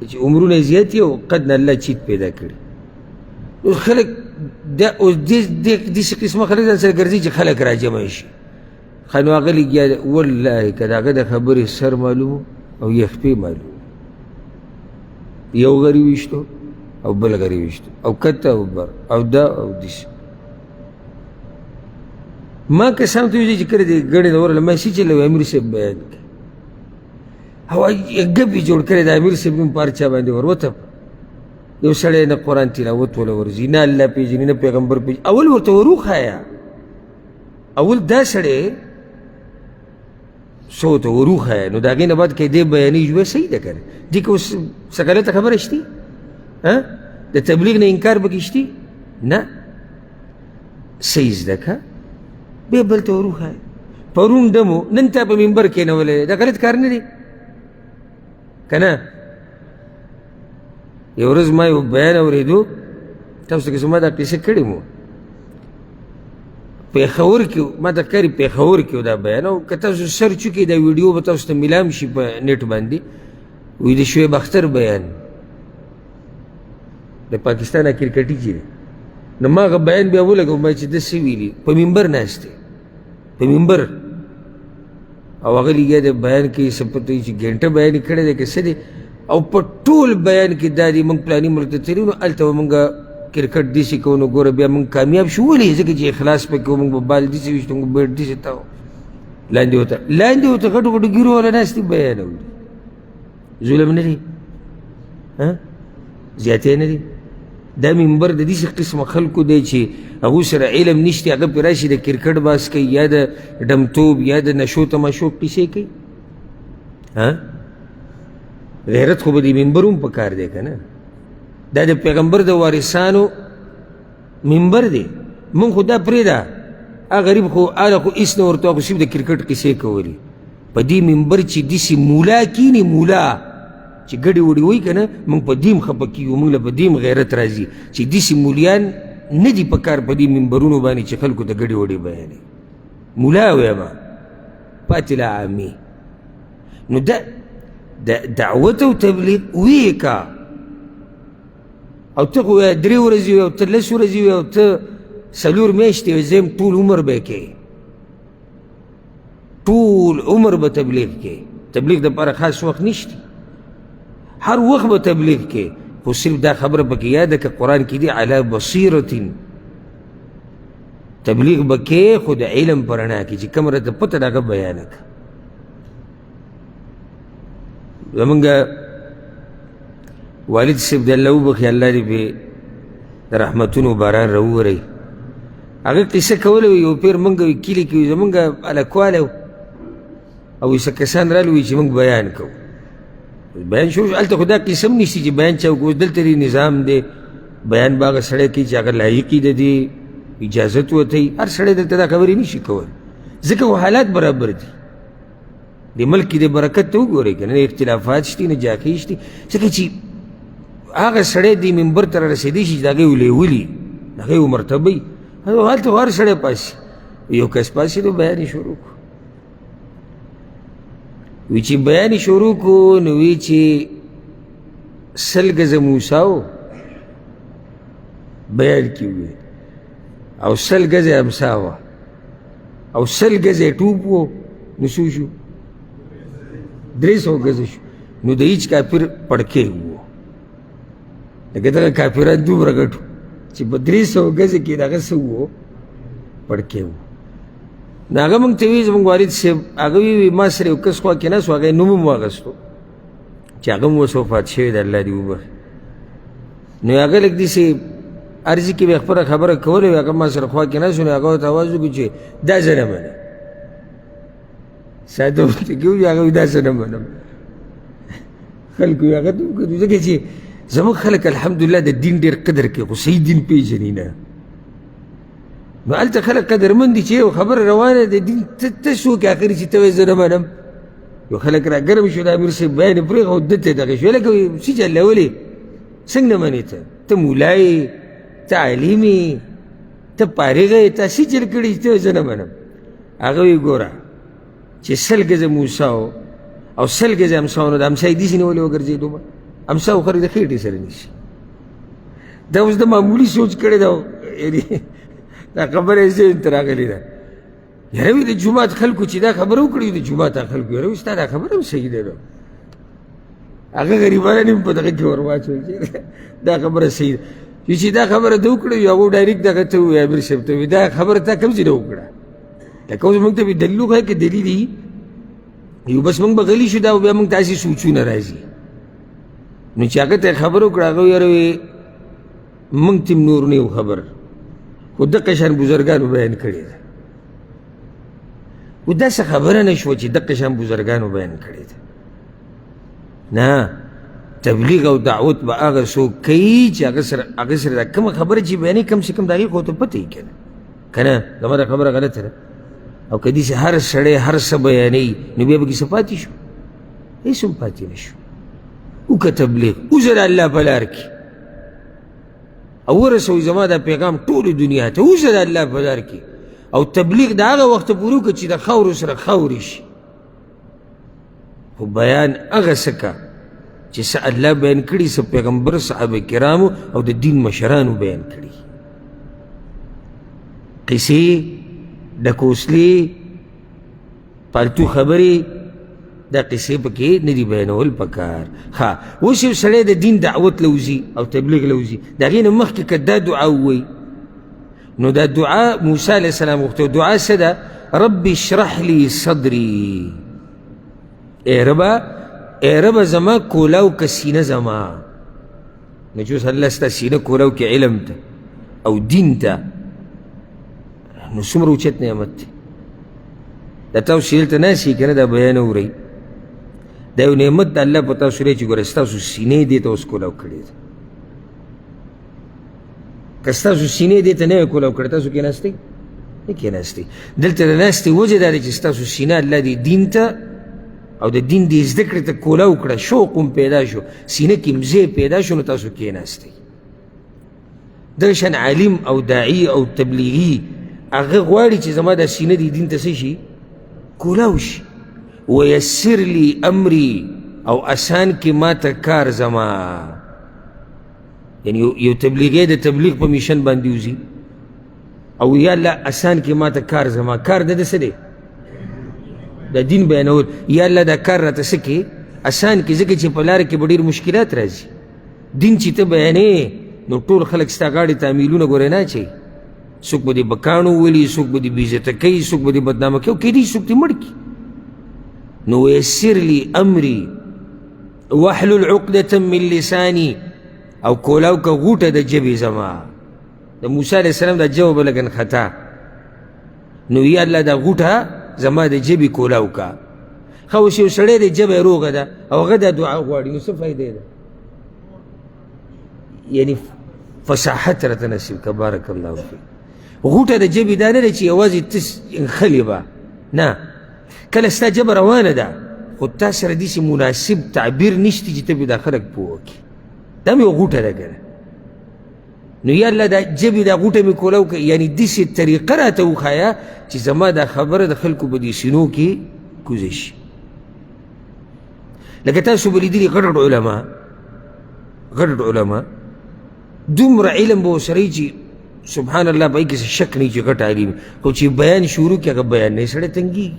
چې عمرونه یې زیات دي او قد نه الله چیت پیدا کړي. اوس خلک اوس داسې قسمه خلک ځان سره ګرځي چې خلک راجمع شي. ښه نو هغه لګیا دی، والله که د هغه د خبرې سر معلوم او یخپې معلوم، یو غري ویشتو او بل غري ویشتو او کته او بر او دا او داسې. ما کسانو ته ویلي چې کله دې ګڼې نه ورغله ما هسې چلوي امیر صاحب بیان کوي او ګپ یې جوړ کړی د امیر صاحب نوم په هر چا باندې وروتپ. یو سړی نه قرآن تلاوت وله ورځي، نه الله پېژني نه پیغمبر پېژني. اول ورته وروښایه، اول دا سړی څه ورته وروښایه، نو د هغې نه بعد که دې بیانوي ژبه صحیح ده که نه. دې که اوس څه غلطه خبره شتي؟ د تبلیغ نه انکار پکې شتي؟ نه، صحیح زده که بیا بل ته وروښایه. پرون دمو نن تا په منبر کېنولی دی، دا غلط کار نه دی که نه؟ یو ورځ ما یو بیان اورېدو، تاسو ته که زما دا قصه کړې مو، پېښور کې ما ته ښکاري پېښور کې دا بیان، او که تاسو سرچ وکړئ دا ویډیو به تاسو ته میلام شي په نیټ باندې. وایي د شعیب اختر بیان د پاکستان کرکټي چې دی، نو ما هغه بیان بیا ولګو، ما چې ده څه ویلي په منبر ناست دی، په منبر او هغه لګیا دی بیان کوي، څه پته وي چې ګنټه بیان یې کړی دی که څه دی. او په ټول بیان کې دا دی موږ فلاني ملک ته تللي نو هلته به موږ کرکټ داسې کوو، نو ګوره بیا موږ کامیاب شو. ولې؟ ځکه چې اخلاص پکې وو، موږ به بال داسې ویشتو، موږ بیټ داسې تاو، لاندې ورته غټو غټو ګیرو والا ناست دي بیان اوري. ظلم نه دی؟ زیاتې نه دی؟ دا منبر د داسې قسمه خلکو دی چې هغوی سره علم نشته، هغه پرې راشي د کرکټ باز کوي یا د ډمتوب یا د نشو تماشو قصې کوي. غیرت خو به د منبر هم پکار دی که نه؟ دا د پیغمبر د وارثانو منبر دی. مونږ خو دا پرېږده، هغه غریب خو هغه خو هېڅ نه ورته خو صرف د کرکټ قصې کولې. په دې منبر چې داسې مولا کیني، مولا چې ګډې وډې وایي که نه، موږ په دې هم خفه کېږو، موږ له په دې هم غیرت راځي چې داسې مولیان نه دي په کار په دې منبرونو باندې چې خلکو ته ګډې وډې بیانوي. مولا وایم پاتې لا عامي. نو د دعوت او تبلیغ ویې کا، او ته خو 3 ورځې وي او ته 10 ورځې وي او ته 4 میاشتې وي، زه ټول عمر به یې کوې، ټول عمر به تبلیغ کوې. تبلیغ دپاره خاص وخت نشته، هر وخت به تبلیغ کوې، خو صرف دا خبره پکې یاده که قرآن کې دي علی بصیرة، تبلیغ به کوې خو د علم په رڼا کې چې کوم راته پته ده هغه بیانه کړه. زمونږ والد صاحب د الله وبخي، الله دې پې د رحمتونو باران راووری، هغه قصه کوله وي یو پیر مونږ کلي کې زمونږ هلکوالی او څه کسان راغلي وي چې مونږ بیان کوو، بیان شروع هلته خو دا قسه هم نشته چې بیان چا وکړو، دلته دې نظام دی، بیان به هغه سړی کوي چې هغه لایقي د دې اجازت وتی، هر سړی دلته دا خبرې نشي کولی، ځکه خو حالات برابر دي. د ملک کې د برکت ته وګورئ که نه اختلافات شته نه جاکې شته، ځکه چې هغه سړی دې منبر ته رارسېدی شي چې د هغې ولیولي د هغې مرتبه وي، هلته هر سړی پاسي، یو کس پاسېدو بیان یې شروع کړو. وی چې بیان یې شروع کړو نو وی چې 100 ګزه موسی و بیان کې وویل، او 100 ګزه امسا وه، او 100 ګزه ټوپ و، نو څو شو 300 ګزه شو. نو د هیچ کافر پړکې وو، لکه دغه کافران دومره ګټو چې په 300 ګزه کې د هغه څه وو پړکې وو. نو هغه موږ ته وایي زموږ والد صاحب، هغه وی ما سره یو کس خوا کېناست و، هغه یې نوم هم واخیستو چې هغه هم اوس وفات شوی دی، الله دې وبخي. نو هغه لږ داسې عرضي کې به یې خپله خبره کوله وي، هغه ما سره خوا کېناست نو هغه ورته اواز وکړو چې دا زه نه منم، ساده ورته کې وي، هغه وایي دا زه نه منم. خلکو یې هغه ته وکتل، ځکه چې زموږ خلک الحمدلله د دین ډېر قدر کوي، خو صحیح دین پېژني نه. نو هلته خلک قدرمند دي چې یو خبره روانه د دین ته څوک اخري چې ته وایې زه نه منم. یو خلک را ګرم شو، د امیر صاحب بیان یې پرېښه او ده ته دغه شو، لکه څه چله ولې څنګه نه منې ته مولا یې، ته عالم یې، ته فارغه یې، تا څه چل کړي چې ته زه نه منم. هغه وایي ګوره چې 100 ګزه موسی و او 100 ګزه امسا و، نو د امسا یې داسې نیولې وګرځېدو به امسا خو خرې د خېټې سره نیسي. دا اوس د معمولي سوچ کړی دا، یعنې دا خبره یې ذهن ته راغلې ده. یاره وي د جومات خلکو چې دا خبره وکړي، د جومات خلکو یاره وي ستا دا خبره هم صحیح دی، نو هغه غریبان هم په دغه کې ور واچول چې دا خبره صحیح ده. چې دا خبره ده وکړه، هغو ډایرکټ دغه ته ووایي امیر صاحب ته وایي دا خبره تا کوم ځای نه وکړه، لکه اوس موږ ته وایي دلیل وښایه که دلیل یي یو بس موږ به غلي شو، دا بیا موږ ته هسې سوچونه راځي. نو چې هغه ته یې خبره وکړه، هغه یاره وایي موږ ته هم نور نه یو خبر، خو دقه شان بزرګانو بیان کړې ده. خو داسې خبره نه شوه چې دقه شان بزرګانو بیان کړې ده، نه. تبلیغ او دعوت به هغه څوک کوي چې هغه سره دا کومه خبره چې بیانوي کم سے کم د هغې خو ته پته وي که نه، که نه زما دا خبره غلطه ده. او که داسې هر سړی هر څه بیانوي نو بیا به کې څه پاتې شو؟ هېڅ هم پاتې نه شو. وکړه تبلیغ، وځه د الله په لار کې او ورسوي زما دا پیغام ټولې دنیا ته، وځه د الله په لار کې او تبلیغ د هغه وخته پورې وکړه چې د خاورو سره خاورې شي. خو بیان هغه څه که چې څه الله بیان کړي، څه پیغمبر صحابه کرامو او د دین مشرانو بیان کړي. قصې ډکوسلې پالتو خبرې دا قصې پکې نه دي بیانول پکار. ښه اوس یو سړی د دین دعوت لوځي او تبلیغ لوځي، د هغې نه مخکې که دا دعا ووایي نو دا دعا موسی علیه السلام غوښته. دعا څه ده؟ رب اشرح لي صدري، ای ربه زما کولاو که سینه زما. نو چې اوس الله ستا سینه کولاو کې علم ته او دین ته، نو څومره اوچت نعمت دی. دا تاسو دلته ناست یې که نه، دا بیان اورئ، دا یو نعمت د الله په تاسو دی چې ګوره ستاسو سینې دې ته اوس کولاو کړې ده. که ستاسو سینې دې ته نه وی کولاو کړې، تاسو کېناستئ؟ نه کېناستئ. دلته د ناستې وجه دا دی چې ستاسو سینه الله دې دین ته او د دین دې زده کړې ته کولاو کړه، شوق هم پیدا شو، سینه کې مزې پیدا شو، نو تاسو کېناستئ. دغه شان عالم او داعي او تبلیغي هغه غواړي چې زما دا سینه دې دین ته څه شي؟ کولاو شي. ویسر لی امری او اسان کی ما ته کار زما، یعنی یو تبلیغی د تبلیغ په میشن باندې وځي او یا الله اسان کی ما ته کار زما. کار د څه دی؟ د دین بیانول. یا الله دا کار راته څه کې اسان کی، ځکه چې په لاره کې به ډېر مشکلات راځي. دین چې ته بیانې نو ټول خلک ستا غاړې تعمیلونه ګورې نه اچوي. څوک به دې بکاڼو ولي، څوک به دې بېعزته کوي، څوک به دې بدنامه کوي، کیدای شي څوک دې مړ کړي. نو ویسر لی امری واحلل عقدة من لسانی، او کولاو که غوټه د ژبې زما. د موسی علیه السلام دا ژبه به لګن خطا، نو یا الله دا غوټه زما د ژبې کولاو کا. ښه اوس یو سړی دی ژبه یې روغه ده او هغه دا دعا غواړي، نو څه فایده ده؟ یعنی فصاحت راته نصیب که. بارک الله فیک. غوټه د ژبې دا نه ده چې یوازې تس انخلې به نه، کله ستا ژبه روانه ده خو تا سره داسې مناسب تعبیر نشته چې ته بې دا خلک پوه وکړي. دا مې یو غوټه ده که نه. نو یا الله دا ژبې دا غوټه مې کولاو که، یعنی داسې طریقه راته وښایه چې زما دا خبره د خلکو په دې سینو کې کوزه شي. لکه تاسو به لیدلي غټ علما دومره علم به ورسره وي چې سبحان الله په هغې کې څه شک نه وي چې غټ عالم، خو چې بیان شروع کړي هغه بیان نه سړی تنګېږي.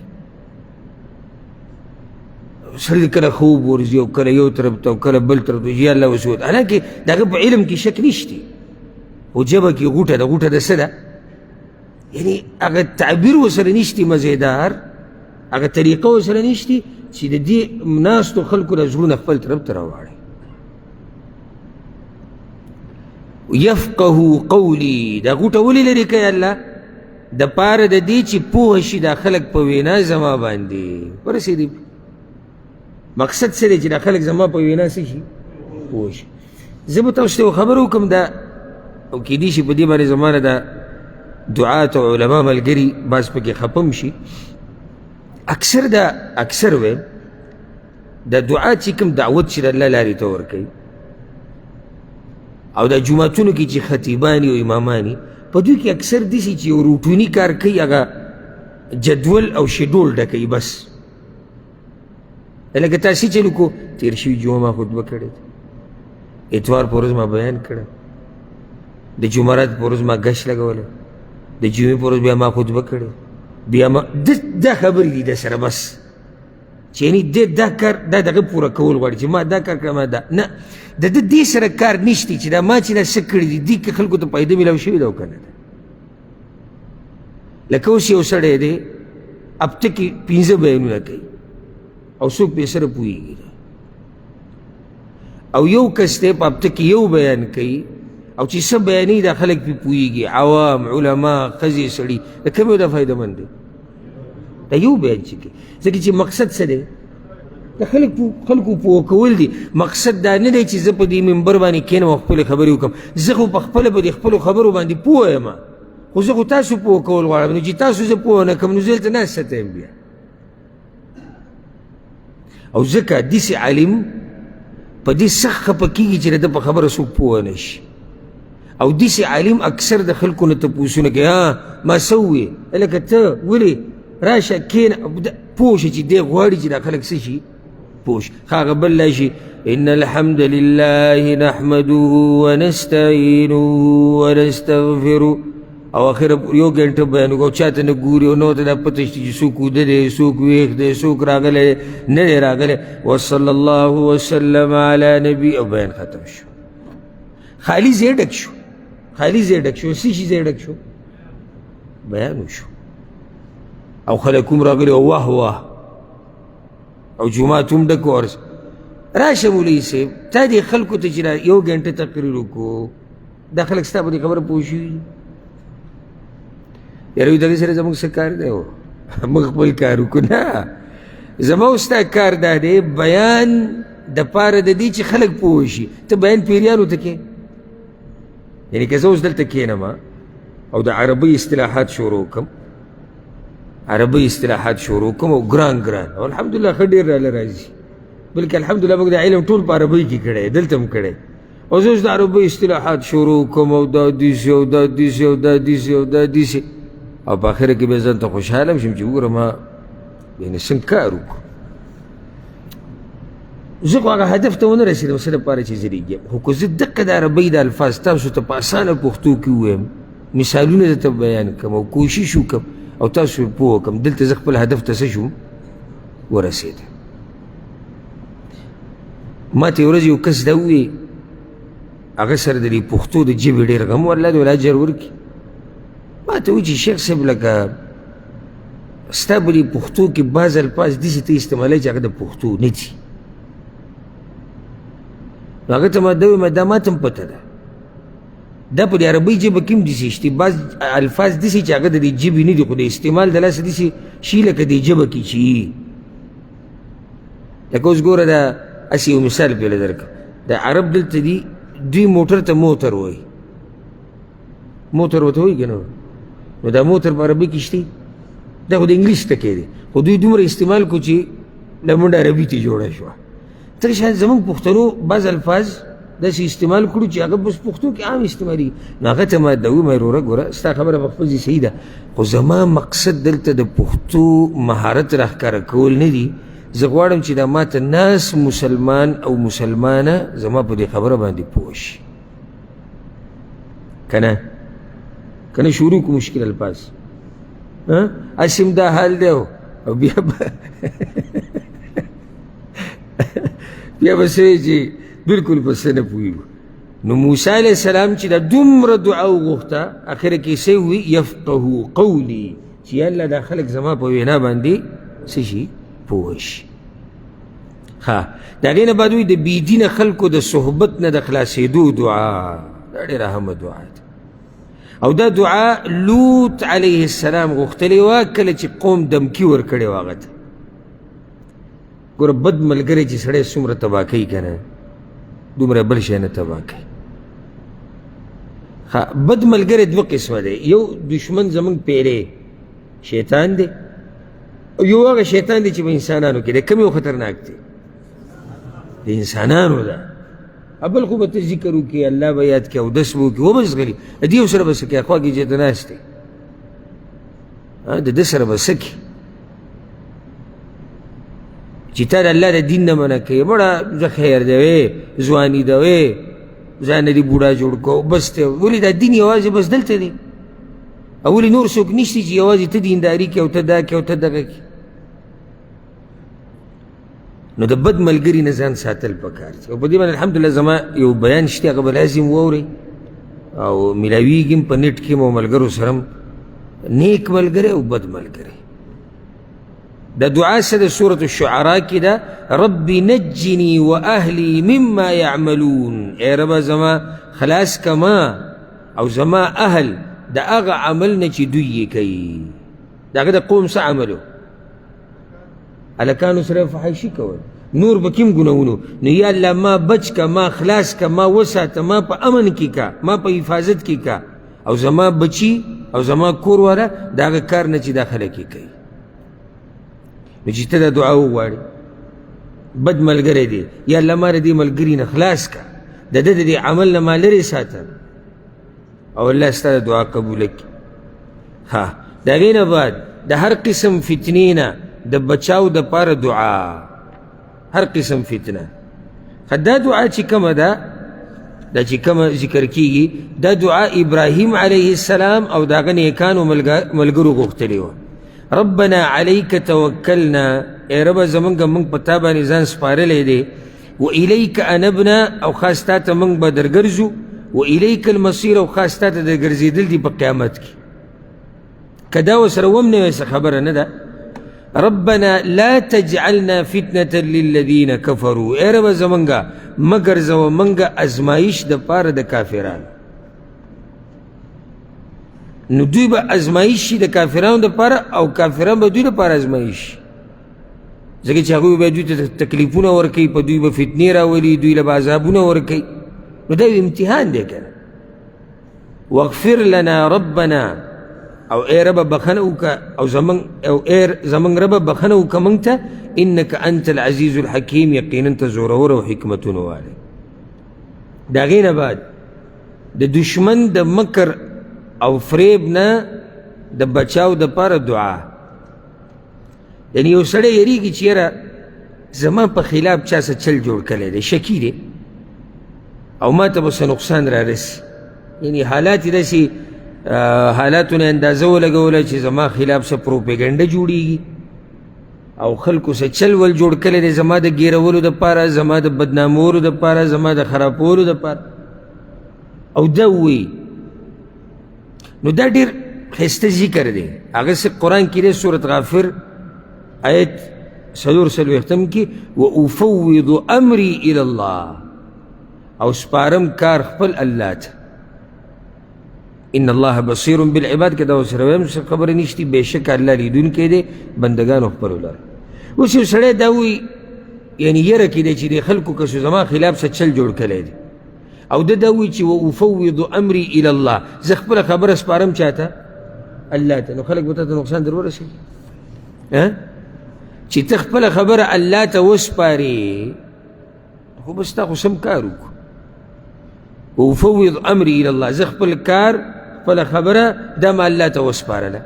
سړی کله خوب ورځي او کله یو طرف ته او کله بل طرف ته، یا الله وسود. حالانکې د هغه په علم کې شک نشته، خو ژبه کې غوټه ده. غوټه د څه ده؟ یعنی هغه تعبیر ورسره نشته مزیدار، هغه طریقه ورسره نشته چې د دې ناستو خلکو نه زړونه خپل طرف ته راواړي. یفقهوا قولی، دا غوټه ولې لرې که یا الله؟ د پاره د دې چې پوه شي دا خلک په وینا زما باندې ورسېدي. مقصد څه دی؟ چې دا خلک زما په وینا څه شي؟ پوه شي. زه به تاسو ته یو خبره وکړم دا، او کیدای شي په دې باندې زما نه دا دعات او علما ملګري بعض پکې خپم شي. اکثر ویم دا دعا چې کوم دعوت چې د الله لارې ته ورکوي او دا جوماتونو کې چې خطیبان او امامان په دوی کې اکثر داسې چې یو روټوني کار کوي، هغه جدول او شیډول ډکوي. بس لکه تاسې چې لکو تېر شوي جمعه ما خطبه کړې ده، اتوار په ورځ ما بیان کړی، د جمعرات په ورځ ما ګش لګولی، د جمعې په ورځ بیا ما خطبه کړې، بیا ما دا خبرې دي د سره بس، چې یعنې دا کار دا دغه پوره کول غواړي چې ما دا کار کړم. ما دا نه، د ده دې سره کار نشته چې دا ما چې دا څه کړي دي دې کې خلکو ته فایده میلاو شوې ده او که نه ده. لکه اوس یو سړی دی هفته کې 15 بیانونه کوي او څوک پرې سره پوهېږي، او یو کس دی په هفته کې یو بیان کوي او چې څه بیانوي دا خلک پرې پوهېږي، عوام، علما، ښځې، سړي، د کوم یو دا فایده مند دی؟ دا یو بیان چې کوي. ځکه چې مقصد څه دی؟ د خلکو پوه کول دي. مقصد دا نه دی چې زه په دې منبر باندې کښېنم او خپلې خبرې وکړم. زه خو په خپله په دې خپلو خبرو باندې پوه یم، خو زه خو تاسو پوه کول غواړم. نو چې تاسو زه پوه نه کړم نو زه دلته ناسته یم بیا. او ځکه داسې عالم په دې سخت خفه کېږي چې د ده په خبره څوک پوه نه شي. او داسې عالم اکثر د خلکو نه تپوسونه کوي، ما څه وویې؟ لکه ته ولې راشه کښېنه، پوه شه چې دی غواړي چې دا خلک څه شي؟ پوه شي. هغه بل لا شي، ان الحمد لله نحمده ونستعینه ونستغفره، او اخر یو ګنټه بیان وکړو، چاته نه ګوري او نو ته دا پته شته چې څوک وده دی، څوک ویښ دی، څوک راغلی نه دی راغلی. وصلی الله وسلم علی نبی، او بیان ختم شو. خالی ځای ډک شو، خالی ځای ډک شو. څه شي ځای ډک شو؟ بیان وشو او خلک هم راغلي او واه واه، او جومات هم ډک و. راشه مولوي صاحب، تا دې خلکو ته چې یو ګنټه تقریر وکړو، دا خلک ستا په دې خبره پوه شوي؟ یاره دغې سره زموږ څه کار دی؟ موږ خپل کار وکړو. نه، زما او ستا کار دا دی بیان دپاره د دې چې خلک پوه شي. ته بیان پیریانو ته کې، یعنې که زه اوس دلته کښېنم او د عربۍ اصطلاحات شروع کړم، عربۍ اصطلاحات شروع کړم او ګران او الحمدلله ښه ډېر راله راځي، بلکې الحمدلله موږ د علم ټول په عربۍ کې کړی، دلته هم کړی. او زه اوس د عربۍ اصطلاحات شروع کړم او دا داسې او دا داسې او دا داسې او دا داسې، او په اخره کې به ځان ته خوشحاله شم چې وګوره ما یعنې څنګه کار وکړو. زه خو هغه هدف ته ونه رسېدم څه دپاره چې زریږ یم، خو که زه دقه د عربۍ د الفاظ تاسو ته په اسانه پښتو کې ووایم، مثالونه درته بیان کړم او کوشش وکړم او تاسو یې پوه کړم، دلته زه خپل هدف ته څه شوم ورسېدم. ما ته یو ورځ یو کس دا ووایي هغه سره د دې پښتو د ژبې ډېر غم و، الله دې ول اجر ورکړي. ما ته وایي چې شیخ صاحب لکه ستا په دې پښتو کې بعض الفاظ داسې ته استعمالوي چې هغه د پښتو نه دي. نو هغه ته ما دا ووایم دا ما ته هم پته ده، دا په دې عربۍ ژبه کې هم داسې شته بعض الفاظ داسې چې هغه د دې ژبې نه دي، خو د استعمال د لاسه داسې شي لکه دې ژبه کې چې وي. لکه اوس ګوره دا هسې یو مثال پیله درکړم، د عرب دلته دي دوی موټر ته موتر وایي، موتر ورته وایي که نه؟ نو دا موتر په عربۍ کې شته، دا خو د انګلیس ټکی دی، خو دوی دومره استعمال کو چې له منډه عربي ته جوړه شوه. تر شاید زموږ پښتنو بعض الفاظ داسې استعمال کړو چې هغه بس پښتو کې عام استعمالېږي. نو هغه ته ما دا ووایم وروره ګوره ستا خبره په خپل ځای صحیح ده، خو زما مقصد دلته د پښتو مهارت راښکاره کول نه دي. زه غواړم چې دا ما ته ناس مسلمان او مسلمانه زما په دې خبره باندې پوه شي که نه؟ که نه شروع کو مشکل الفاظ هسې دا حال دی او بیا به بیا به څه وایي چې بلکل په څه نه پوهېږو. نو موسی علیه السلام چې دا دومره دعا وغوښته اخره کې څه ووایي یفقهو قولي چې یا الله دا خلک زما په وینا باندې څه شي پوه شي. ښه د هغې نه بعد وایي د بېدینه خلکو د صحبت نه د خلاصېدو دعا، دا ډېره اهمه دعا ده. او دا دعا لوط علیه السلام غوښتلې وه کله چې قوم دمکي ورکړې وه هغه ته. ګوره بد ملګری چې سړی څومره تباه کوي که نه، دومره بل شی نه تباه کوي. ښه بد ملګری دوه قسمه دی، یو دشمن زموږ پیری شیطان دی، او یو هغه شیطان دی چې په انسانانو کې دی. کوم یو خطرناک دی؟ د انسانانو ده. بل خو به ته ذکر وکړي، الله به یاد کړي، اودس به وکړي، وبس غلي د دې یو سره به څه کوي، خوا کې چې ته ناست دی د ده سره به څه کوي چې تا د الله د دین نه منع کوي. مړه زه خیر دی وې ځواني ده وې ځان دې بوډا جوړ کړو بس دی. ولې دا دین یوازې بس دلته دی؟ او ولې نور څوک نشته چې یوازې ته دینداري کوې او ته دا کوې او ته دغه کوې؟ نو د بد ملګري نه ځان ساتل پکار دي. او په دې باندې الحمدلله زما یو بیان شته هغه به لازم واورئ او میلاویږي هم په نیټ کې مو ملګرو سره هم نیک ملګری او بد ملګری. دا دعا څه د سورة الشعراء کې ده رب نجني واهلي مما يعملون، ای ربه زما خلاص کما او زما اهل د هغه عمل نه چې دوی یې کوي. د هغه د قوم څه عملو؟ هلکانو سره فحاشي کول، نور به کوم ګناهونو. نو یا الله ما بچ که، ما خلاص که، ما وساته، ما په امن کې که، ما په حفاظت کې که، او زما بچي او زما کور والا د هغه کار نه چې دا خلک یې کوي. نو چې ته دا دعا وغواړې بد ملګری دی، یا الله ما د دې ملګري نه خلاص که، د ده د دې عمل نه ما لرې ساته، او الله ستا د دعا قبوله کړي. ها د هغې نه بعد د هر قسم فتنې نه د بچاو د پاره دعا، هر قسم فتنه. دا دعا چې کومه ده، دا چې کومه ذکر کیږي، دا دعا ابراهیم علیه السلام او د هغه نیکانو ملګرو غوښتلې وه. ربنا علیک توکلنا، ای ربه زمونږ موږ په تا باندې ځان سپارلی دی، و الیک انبنا او خاص تا ته موږ به درګرځو، و الیک المصیر او خاص تا ته درګرځېدل دي په قیامت کې. که دا ورسره وم نه ویسه خبره نه ده. ربنا لا تجعلنا فتنة للذین کفروا، ای ربه زمونږه مه ګرځوه موږه ازمایش د پاره د کافرانو. نو دوی به ازمایش شي د کافرانو دپاره او کافران به دوی دپاره ازمایش شي، ځکه چې هغوی به دوی ته تکلیفونه ورکوي، په دوی به فتنې راولي، دوی له به عذابونه ورکوي. نو دا یو امتحان دی که نه. واغفر لنا ربنا، او ای ربه بخنه وکړه، او زمونږ ربه بخنه وکړه موږ ته، انک انت العزیز الحکیم، یقینا ته زورور او حکمتونه والی. د هغې نه بعد د دشمن د مکر او فریب نه د بچاو د پاره دعا. یعنی یو سړی یریږي چې یاره زما په خلاف چا څه چل جوړ کړی دی، شکي دی او ما ته به څه نقصان را رسي. یعنی حالات یې داسې حالاتو نه اندازه ولګوله چې زما خلاف څه پروپیګنډه جوړېږي او خلکو څه چل ول جوړ کړی دی زما د ګیرولو دپاره، زما د بدنامولو دپاره، زما د خرابولو دپاره. او دا ووایي نو دا ډېر ښایسته ذکر دی. هغه څه قرآن کې دی سورت غافر آیت 4 کې وافوض امري الى الله، او سپارم کار خپل الله ته. ان الله بصیر بالعباد که دا ورسره ویم خبرې نشتي، بېشکه الله لیدونکی دی بندګانو خپلو لره. اوس یو سړی دا وایي یعنی یره کې دی چې د خلکو که زما خلاف څه چل جوړ کړی دی، او ده دا وایي چې وافوض امري الى الله، زه خپله خبره سپارم چاته؟ الله ته. نو خلک به تا ته نقصان در ورسوي چې ته خپله خبره الله ته وسپارې، خو بس تا خو سم کار وکړو. وافوض امري الى الله، زه خپل کار خپله خبره دا ما الله ته وسپارله.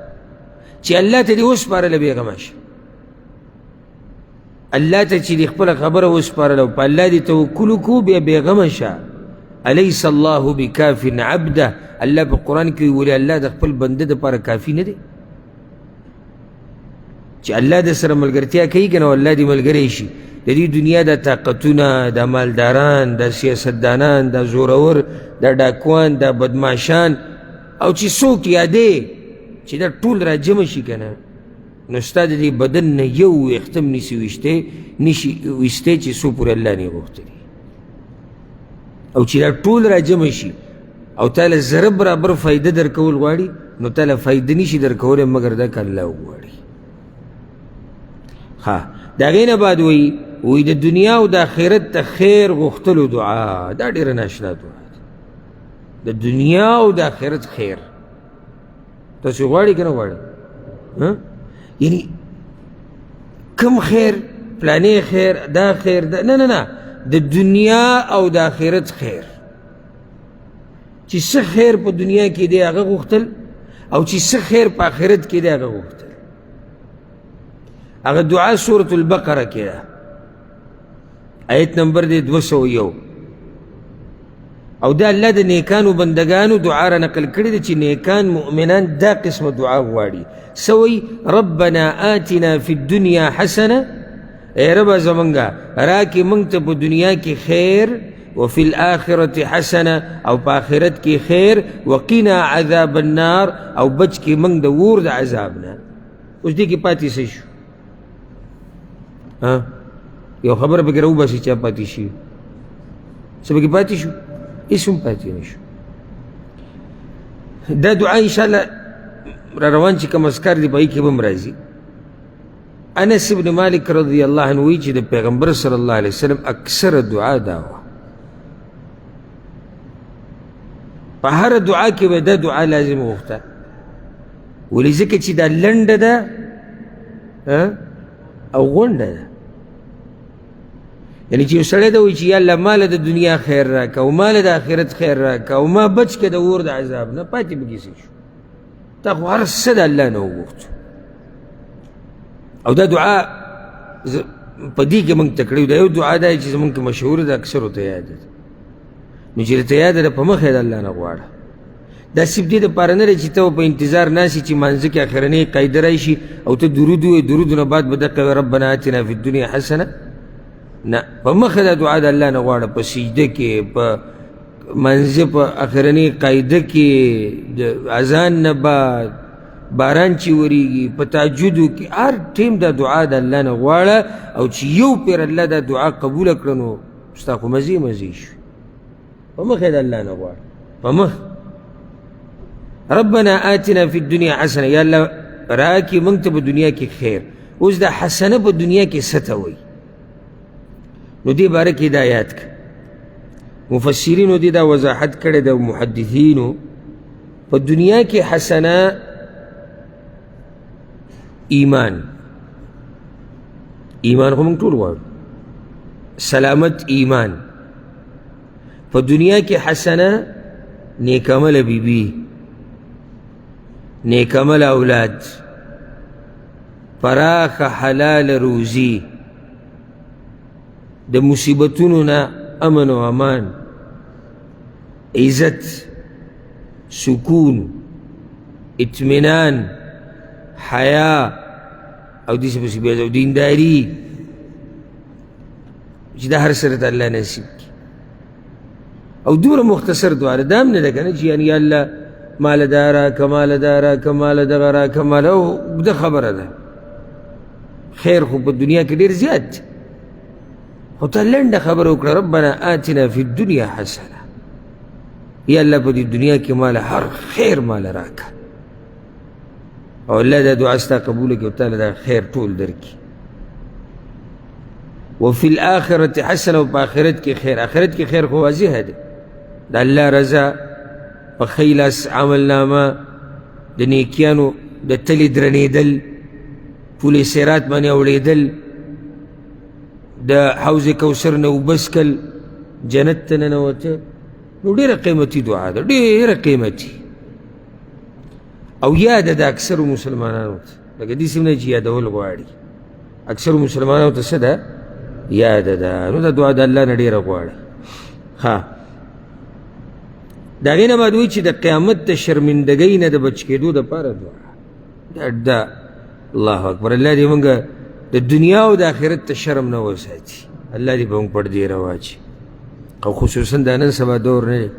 چې الله ته دې وسپارله بېغمه شه، الله ته چې دې خپله خبره وسپارله او په الله دې توکل وکړو بیا بېغمه شه. الیس الله بکاف عبده، الله په قرآن کې ویلي الله د خپل بنده دپاره کافي نه دی. چې الله د سره ملګرتیا کوي که نه الله دې ملګری شي. د دې دنیا د طاقتونه، د مالداران، د سیاستدانان، د زورور، د ډاکوان، د بدماشان او چې څوک یادې چې دا ټول را جمع شي که نه نو ستا د دې بدن نه یو ویښته نشي ویستی چې څو پورې الله نه یې غوښتلي. او چې دا ټول را جمع شي او تاله زره برابر فایده در کول غواړي نو تاله فایده نشي در کولی مګر دا که الله وغواړي. د هغې نه بعد وایي د دنیا او د آخرت د خیر غوښتلو دعا، دا ډېره ناشنا دعا ده. د دنیا او د آخرت خیر تاسې غواړئ که نه غواړئ؟ یعنی کم خیر؟ پلانې خیر، دا خیر، نه نه نه، د دنیا او د آخرت خیر. چې څه خیر په دنیا کې دی هغه غوښتل او چې څه خیر په آخرت کې دی هغه غوښتل. هغه دعا سورة البقره کې ده، آیت نمبر دی 201. او دا الله د نیکانو بندگانو دعا را نقل کړې ده چې نیکان مؤمنان دا قسمه دعا غواړي. څه وایي؟ ربنا آتنا فی الدنیا حسنه، ای ربه زمونږه راکې مونږ ته په دنیا کې خیر، وفي الآخرة حسنه، او په آخرت کې خیر، وقنا عذاب النار، او بچ کې مونږ د اور د عذاب نه. اوس دې کې پاتې څه شو؟ یو خبره پکې راوباسي چا پاتې شي؟ څه پکې پاتې شو؟ هېڅ هم پاتې نه شو. دا دعا انشاءالله را روان چې کوم اذکار دي په هغې کې به هم راځي. انس ابن مالک رضی الله عنه وایي چې د پیغمبر صلی الله علیه وسلم اکثره دعا دا وه، په هره دعا کې به دا دعا لازم غوښته. ولې؟ ځکه چې دا لنډه ده او غونډه ده. یعنی چې یو سړی دا وایي چې یا الله ماله د دنیا خیر راکړه او ماله د آخرت خیر راکړه او ما بچ کړه د اور د عذاب نه، پاتې به کیسې شو. تا خو هر څه د الله نه وغوښتو. او دا دعا په دې کې موږ ته کړې ده. یو دعا دا چې زموږ کې مشهوره ده، اکثرو ته یاده ده. نو چې درته یاده ده په مخ یې د الله نه غواړه. دا صرف دې دپاره نه دی چې ته په انتظار ناست یې چې مانځه کې اخرنۍ قاعده راشي او ته درود ووایې، درود نه بعد به دقه ربنا آتنا فی الدنیا حسنه. نه، په مخه دا دعا د الله نه غواړه، په سجده کې، په منځه په اخرنۍ قاعده کې، د اذان نه بعد، باران چې وریږي، په تهجدو کې، هر ټیم دا دعا د الله نه غواړه. او چې یو پیر الله دا دعا قبوله کړه نو ستا خو مزې مزې شوي. په مخ یې د الله نه غواړه، په مخ. ربنا آتنا فی الدنیا حسنه، یا الله راکې موږ ته په دنیا کې خیر. اوس دا حسنه په دنیا کې څه ته وایي؟ نو دې باره کې دا یاد کړه. مفسرینو دې دا وضاحت کړی د محدثینو. په دنیا کې حسنه ایمان خو موږ ټول غواړو، سلامت ایمان. په دنیا کې حسنه نیک عمله بیبي، نیک عمله اولاد، پراخ حلال روزی، د مصیبتونو نه امن و امان، عزت، سکون، اطمینان، حیا او دیسې پسې بیا او دینداري چې دا هر سره ته الله نصیب کړي. او دومره مختصر دعا ده، دا هم نه ده که نه چې یعنې یا الله مال دا راکه، مال دا راکه، مال دغه راکه، مال او اوږده خبره ده. خیر خو په دنیا کې ډېر زیات دی، خو ته لنډه خبره وکړه، ربنا آتنا فی الدنیا حسنه، یا الله په دې دنیا کې مال هر خیر مال راکه، او الله دا دعا ستا قبوله کړي او تعالی دا خیر ټول درکړي. وفي الآخرة حسنه، او په آخرت کې خیر. آخرت کې خیر خو واضحه ده، د الله رضا، په ښی لاس عملنامه، د نیکیانو د تلې درنېدل، پل صراط باندې اوړېدل، د حوض کوثر نه اوبه څښل، جنت ته ننوته. نو ډېره قیمتي دعا ده، ډېره قیمتي. او یاده ده اکثرو مسلمانانو ته، لکه داسې نه چې یادول غواړي، اکثرو مسلمانانو ته څه ده؟ یاده ده. نو دا دعا د الله نه ډېره غواړي. ښه، د هغې نه بعد وایي چې د قیامت د شرمندګۍ نه د بچ کېدو دپاره دعا ده. الله اکبر. الله دې موږ د دنیا او د آخرت ته شرم نه وساتي، الله دې به موږ پردې رواچي. او خصوصا دا نن سبا دور نه دی،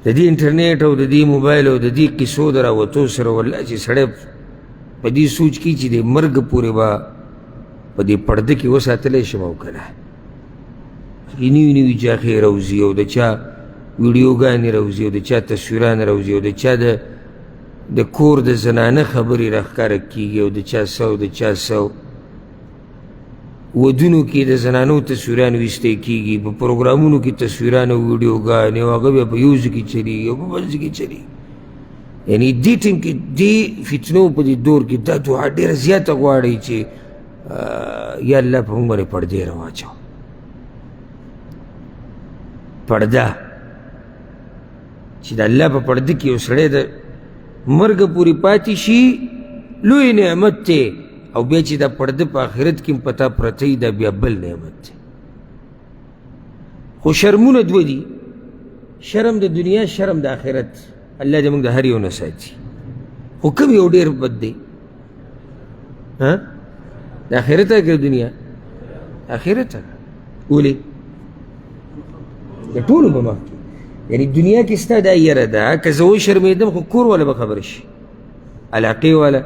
د دې انټرنیټ او د دې موبایل او د دې قصو د راوتو سره والله چې سړی په دې سوچ کي چې د مرګ پورې به په دې پرده کې وساتلی شم او که نه. نوي نوي جاخې راوځي او د چا ویډیوګانې راوځي او د چا تصویران راوځي او د چا د کور د زنانه خبرې راښکاره کېږي او د چا څه او د چا څه. ودونو کې د زنانو تصویران ویستی کېږي، په پروګرامونو کې تصویران او ویډیوګانې، او هغه بیا په یو ځای کې چلېږي او په بل ځای کې چلېږي. یعنې دې ټیم کې دې فتنو په دې دور کې دا دعا ډېره زیاته غواړي چې یا الله په موږ باندې پردې راواچوه. پرده چې د الله په پرده کې یو سړی د مرګ پورې پاتې شي، لوی نعمت دی. او بیا چې دا پرده په آخرت کې هم پتا پرته وي، دا بیا بل نعمت دی. خو شرمونه دوه دي، شرم د دنیا، شرم د آخرت. الله دې موږ د هر یو نه ساتي. خو کوم یو ډېر بد دی؟ د آخرت که د دنیا؟ آخرت. ولې؟ د ټولو په مخ کې. یعنې دنیا کې ستا دا یره ده، که زه وشرمېدم خو کور والا به خبر شي، علاقې والا،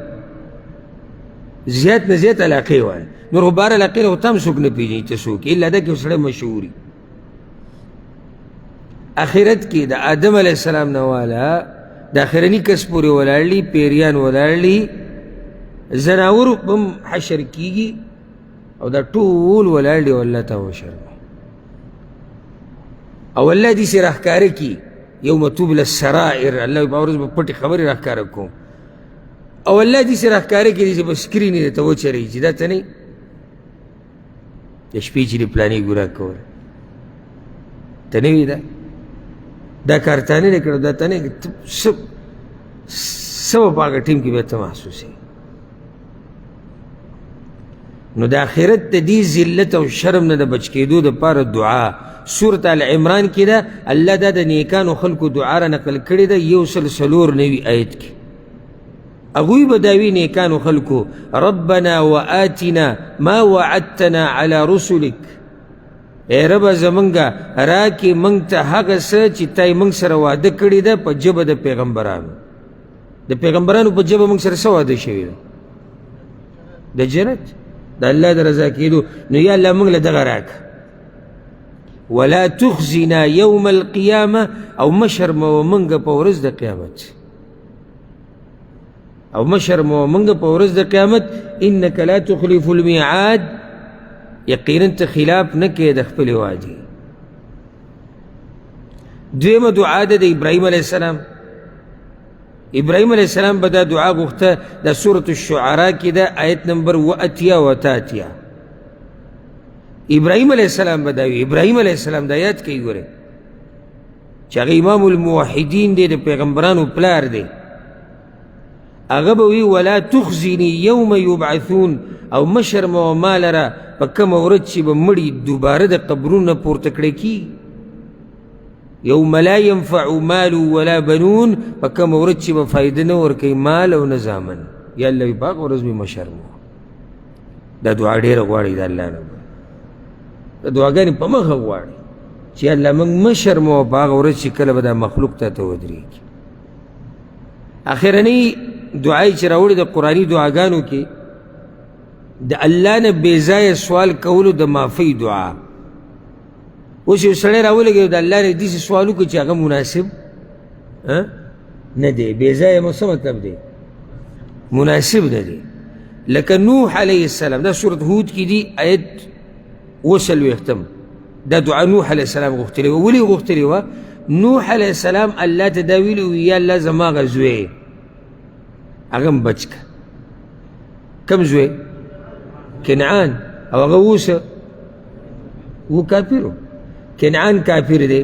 زیات نه زیات علاقې والا. نور خو بهر علاقې نه خو ته هم څوک نه پېژني ته څوک، الا دا که سړی مشهور وي. آخرت کې د آدم علیه السلام نه والا د آخرني کس پورې ولاړ دي، پیریان ولاړ دي، زناور هم حشر کېږي، او دا ټول ولاړ دي او الله ته وشرمي. او الله دې سې راښکاره کړي، یوم تبلی السرائر، الله په ورځ به پټې خبرې راښکاره کوم. او الله دې سې راښکاره کړي چې په سکرین یې درته وچرېږي چې دا ته نه د شپې چې دې پلانې ګناه کوله، ته نه وي دا کار تا نه دی کړی، دا ته نه څه به په هغه ټیم کې بیا ته محسوسوي. نو د آخرت د دې ذلت او شرم نه د بچ کېدو دپاره دعا سورت آل عمران کې ده. الله دا د نیکانو خلکو دعا را نقل کړې ده 104 آیت کې. هغوی به دا وي نیکانو خلکو، ربنا وآتنا ما وعدتنا على رسلک، ای ربه زمونږه راکې موږ ته هغه څه چې تا یې موږ سره واده کړې ده په ژبه د پیغمبرانو. د پیغمبرانو په ژبه موږ سره څه واده شوي ده؟ د جنت، د الله د رضا کېدو. نو یا الله موږ له دغه راکه. ولا تخزنا یوم القیامه، او مه شرموه موږ په ورځ د قیامت، او مه شرموه موږ په ورځ د قیامت. انک لا تخلف المیعاد، یقینا ته خلاف نه کوې د خپلې وعدې. دویمه دعا ده د ابراهیم علیه السلام. ابراهیم علیه السلام به دا دعا غوښته، دا سورة الشعراء کې ده، آیت نمبر 82. ابراهیم علیه السلام به دا وي. ابراهیم علیه السلام دا یاد کوي، ګورئ چې هغه امام الموحدین دی، د پیغمبرانو پلار دی. هغه به وي ولا تخزني یوم یبعثون، او مشرم و مالره په کومه ورځ چې به مړي دوباره د قبرونه پورته کړی کی. یوم لا ينفع مال ولا بنون، په کومه ورځ چې به فایده نه ورکوي مال او نه زامن. یا الله وي په هغه ورځ مې مشرم و. دا دعا ډېره غواړي د الله نه، دا دعاګانې په مخه غواړي چې الله موږ مشرم و په هغه ورځ چې کله به دا مخلوق ته ودرېږي. اخرنۍ دعای چې راوړي د قرآني دعاګانو کې د الله نه بې ځایه سوال کولو د معافۍ دعا. اوس یو سړی راولګي د الله نه داسې سوال وکړي چې هغه مناسب نه دی، بې ځایه مو څه مطلب دی؟ مناسب نه دی. لکه نوح علیه السلام، دا سورة هود کې دي آیت 40 دا دعا نوح علیه السلام غوښتلې وه. ولې غوښتلې وه؟ نوح علیه السلام الله ته دا ویلي وي یا الله زما هغه زوی هغه م بچ که. کم زوی؟ کنعان. او هغه اوسه و کافر و. کنعان کافر دی،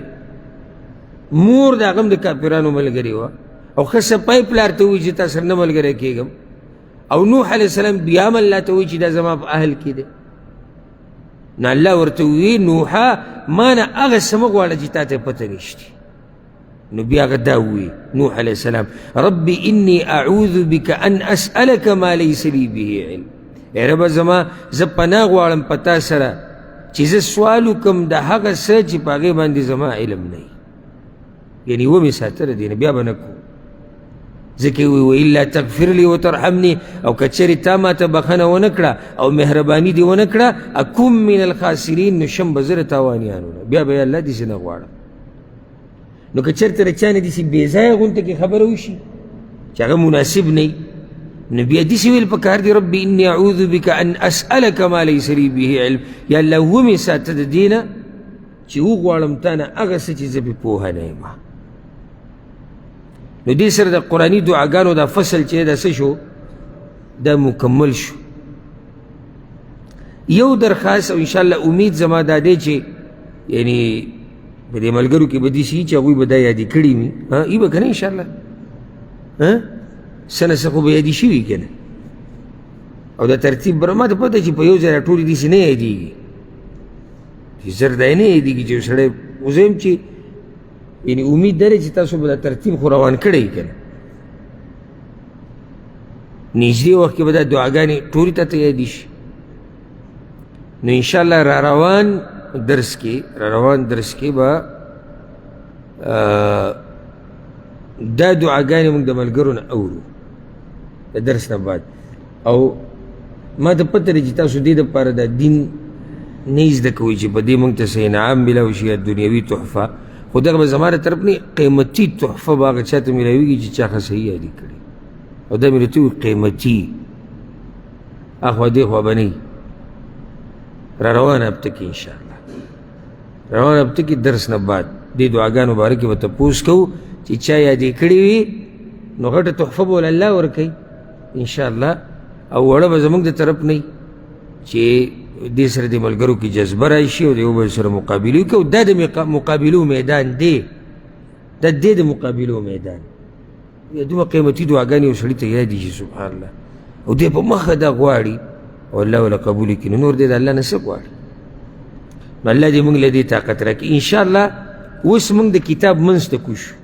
مور د هغه م د کافرانو ملګرې وه، او ښه سپی پلار ته وایي چې تا سره نه ملګری کېږم. او نوح علیه السلام بیا هم الله ته وایي چې دا زما په اهل کې دی. نو الله ورته ووایي نوحه ما نه هغه څه مه غواړه چې تا ته پته نشتي. نو بیا هغه دا ووایي نوح علیه السلام ربي إني أعوذ بك أن أسألك ما ليس لي به علم. ای ربه زما زه پناه غواړم په تا سره چې زه سوال وکړم د هغه څه چې په هغې باندې زما علم نه وي. یعنې ومې ساته د دې نه بیا به نه کوو. ځکه وی وإلا تغفر لي وترحمني، او که چېرې تا ما ته بخښنه ونه کړه او مهرباني دې ونه کړه اکم من الخاسرین، نو شم به زه د تاوانیانو نه. بیا به یې الله داسې نه غواړم. نو که چېرته د چا نه داسې بې ځایه غونته کې خبره وشي چې هغه مناسب نه وي، نو بیا داسې ویل پکار دي ربي إني أعوذ بك أن أسألك ما ليس لي به علم. یا الله ومې ساته د دې نه چې وغواړم تا نه هغه څه چې زه پرې پوهه نه یم. نو دې سره د قرآني دعاګانو دا فصل چې دا څه شو، دا مکمل شو. یو درخواست او انشاءالله امید زما دا دی چې یعنی په دې ملګرو کې به داسې وي چې هغوی به دا یادې کړي وي. ای به که نه انشاءالله څه نه څه خو به یادې شوي که نه. او دا ترتیب بره ما ته پته چې په یو ځای راټولې داسې نه یادېږي، چې زر دا یې نه یادېږي چې یو سړی اوس وایم چې یعنی امید داره چې تاسو به دا ترتیب خو روان کړی که نه. نږدې وخت کې به دا دعاګانې ټولې ته یادې شي. نو انشاءالله را روان درس کې به دا دعاګانې موږ د ملګرو نه اورو د درس نه بعد. او ما ته پته دی چې تاسو دې دپاره دا دین نه زده کوئ چې په دې موږ ته څه انعام میلاو شي یا دنیوي تحفه، خو دغه به زما د طرف نه قیمتي تحفه به هغه چا ته میلاویږي چې چا ښه صحیح یادې کړي. او دا مې راته وویل قیمتي اخوا دې خوا به نه وي. را روانه هفته کې انشاءالله، روانه هفته کې درس نه بعد دې دعاګانو باره کې به تپوس کوو چې چا یادې کړي وي نو غټه تحفه به ول الله ورکوي انشاءالله. او وړه به زموږ د طرف نه وي چې دې سره د ملګرو کې جذبه راشي او د یو بل سره مقابله وکړو. دا د مقابلو میدان دی، دا دی د مقابلو میدان. دومره قیمتي دعاګانې یو سړي ته یادې شي سبحان الله، او دی په مخه دا غواړي او الله وله قبول کړي. نور دی د الله نه څه غواړي؟ نو الله دې موږ له دې طاقت راکړي انشاءالله. اوس موږ د کتاب منځ ته کوږ شو،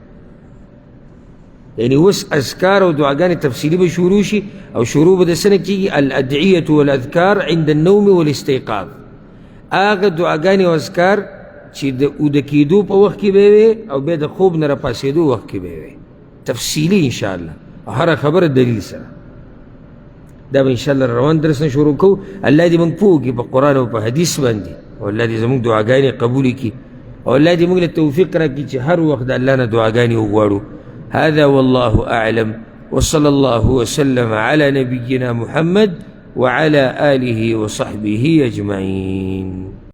یعنی اوس اذکار او دعاګانې تفصیلي به شروع شي. او شروع به د څه نه کېږي؟ الادعیة والاذکار عند النوم والاستيقاظ. هغه دعاګانې او اذکار چې د اوده کېدو په وخت کې به وي او بیا د خوب نه راپاڅېدو وخت کې به وي، تفصیلي انشاءالله هره خبره دلیل سره. دا به انشاءالله روان درس نه شروع کوو. الله دې موږ پوه کړي په قرآن او په حدیث باندې، او الله دې زموږ دعاګانې قبول کړي، او الله دې موږ له توفیق راکړي چې هر وخت د الله نه دعاګانې وغواړو. هذا والله أعلم، وصلى الله وسلم على نبينا محمد وعلى آله وصحبه أجمعين.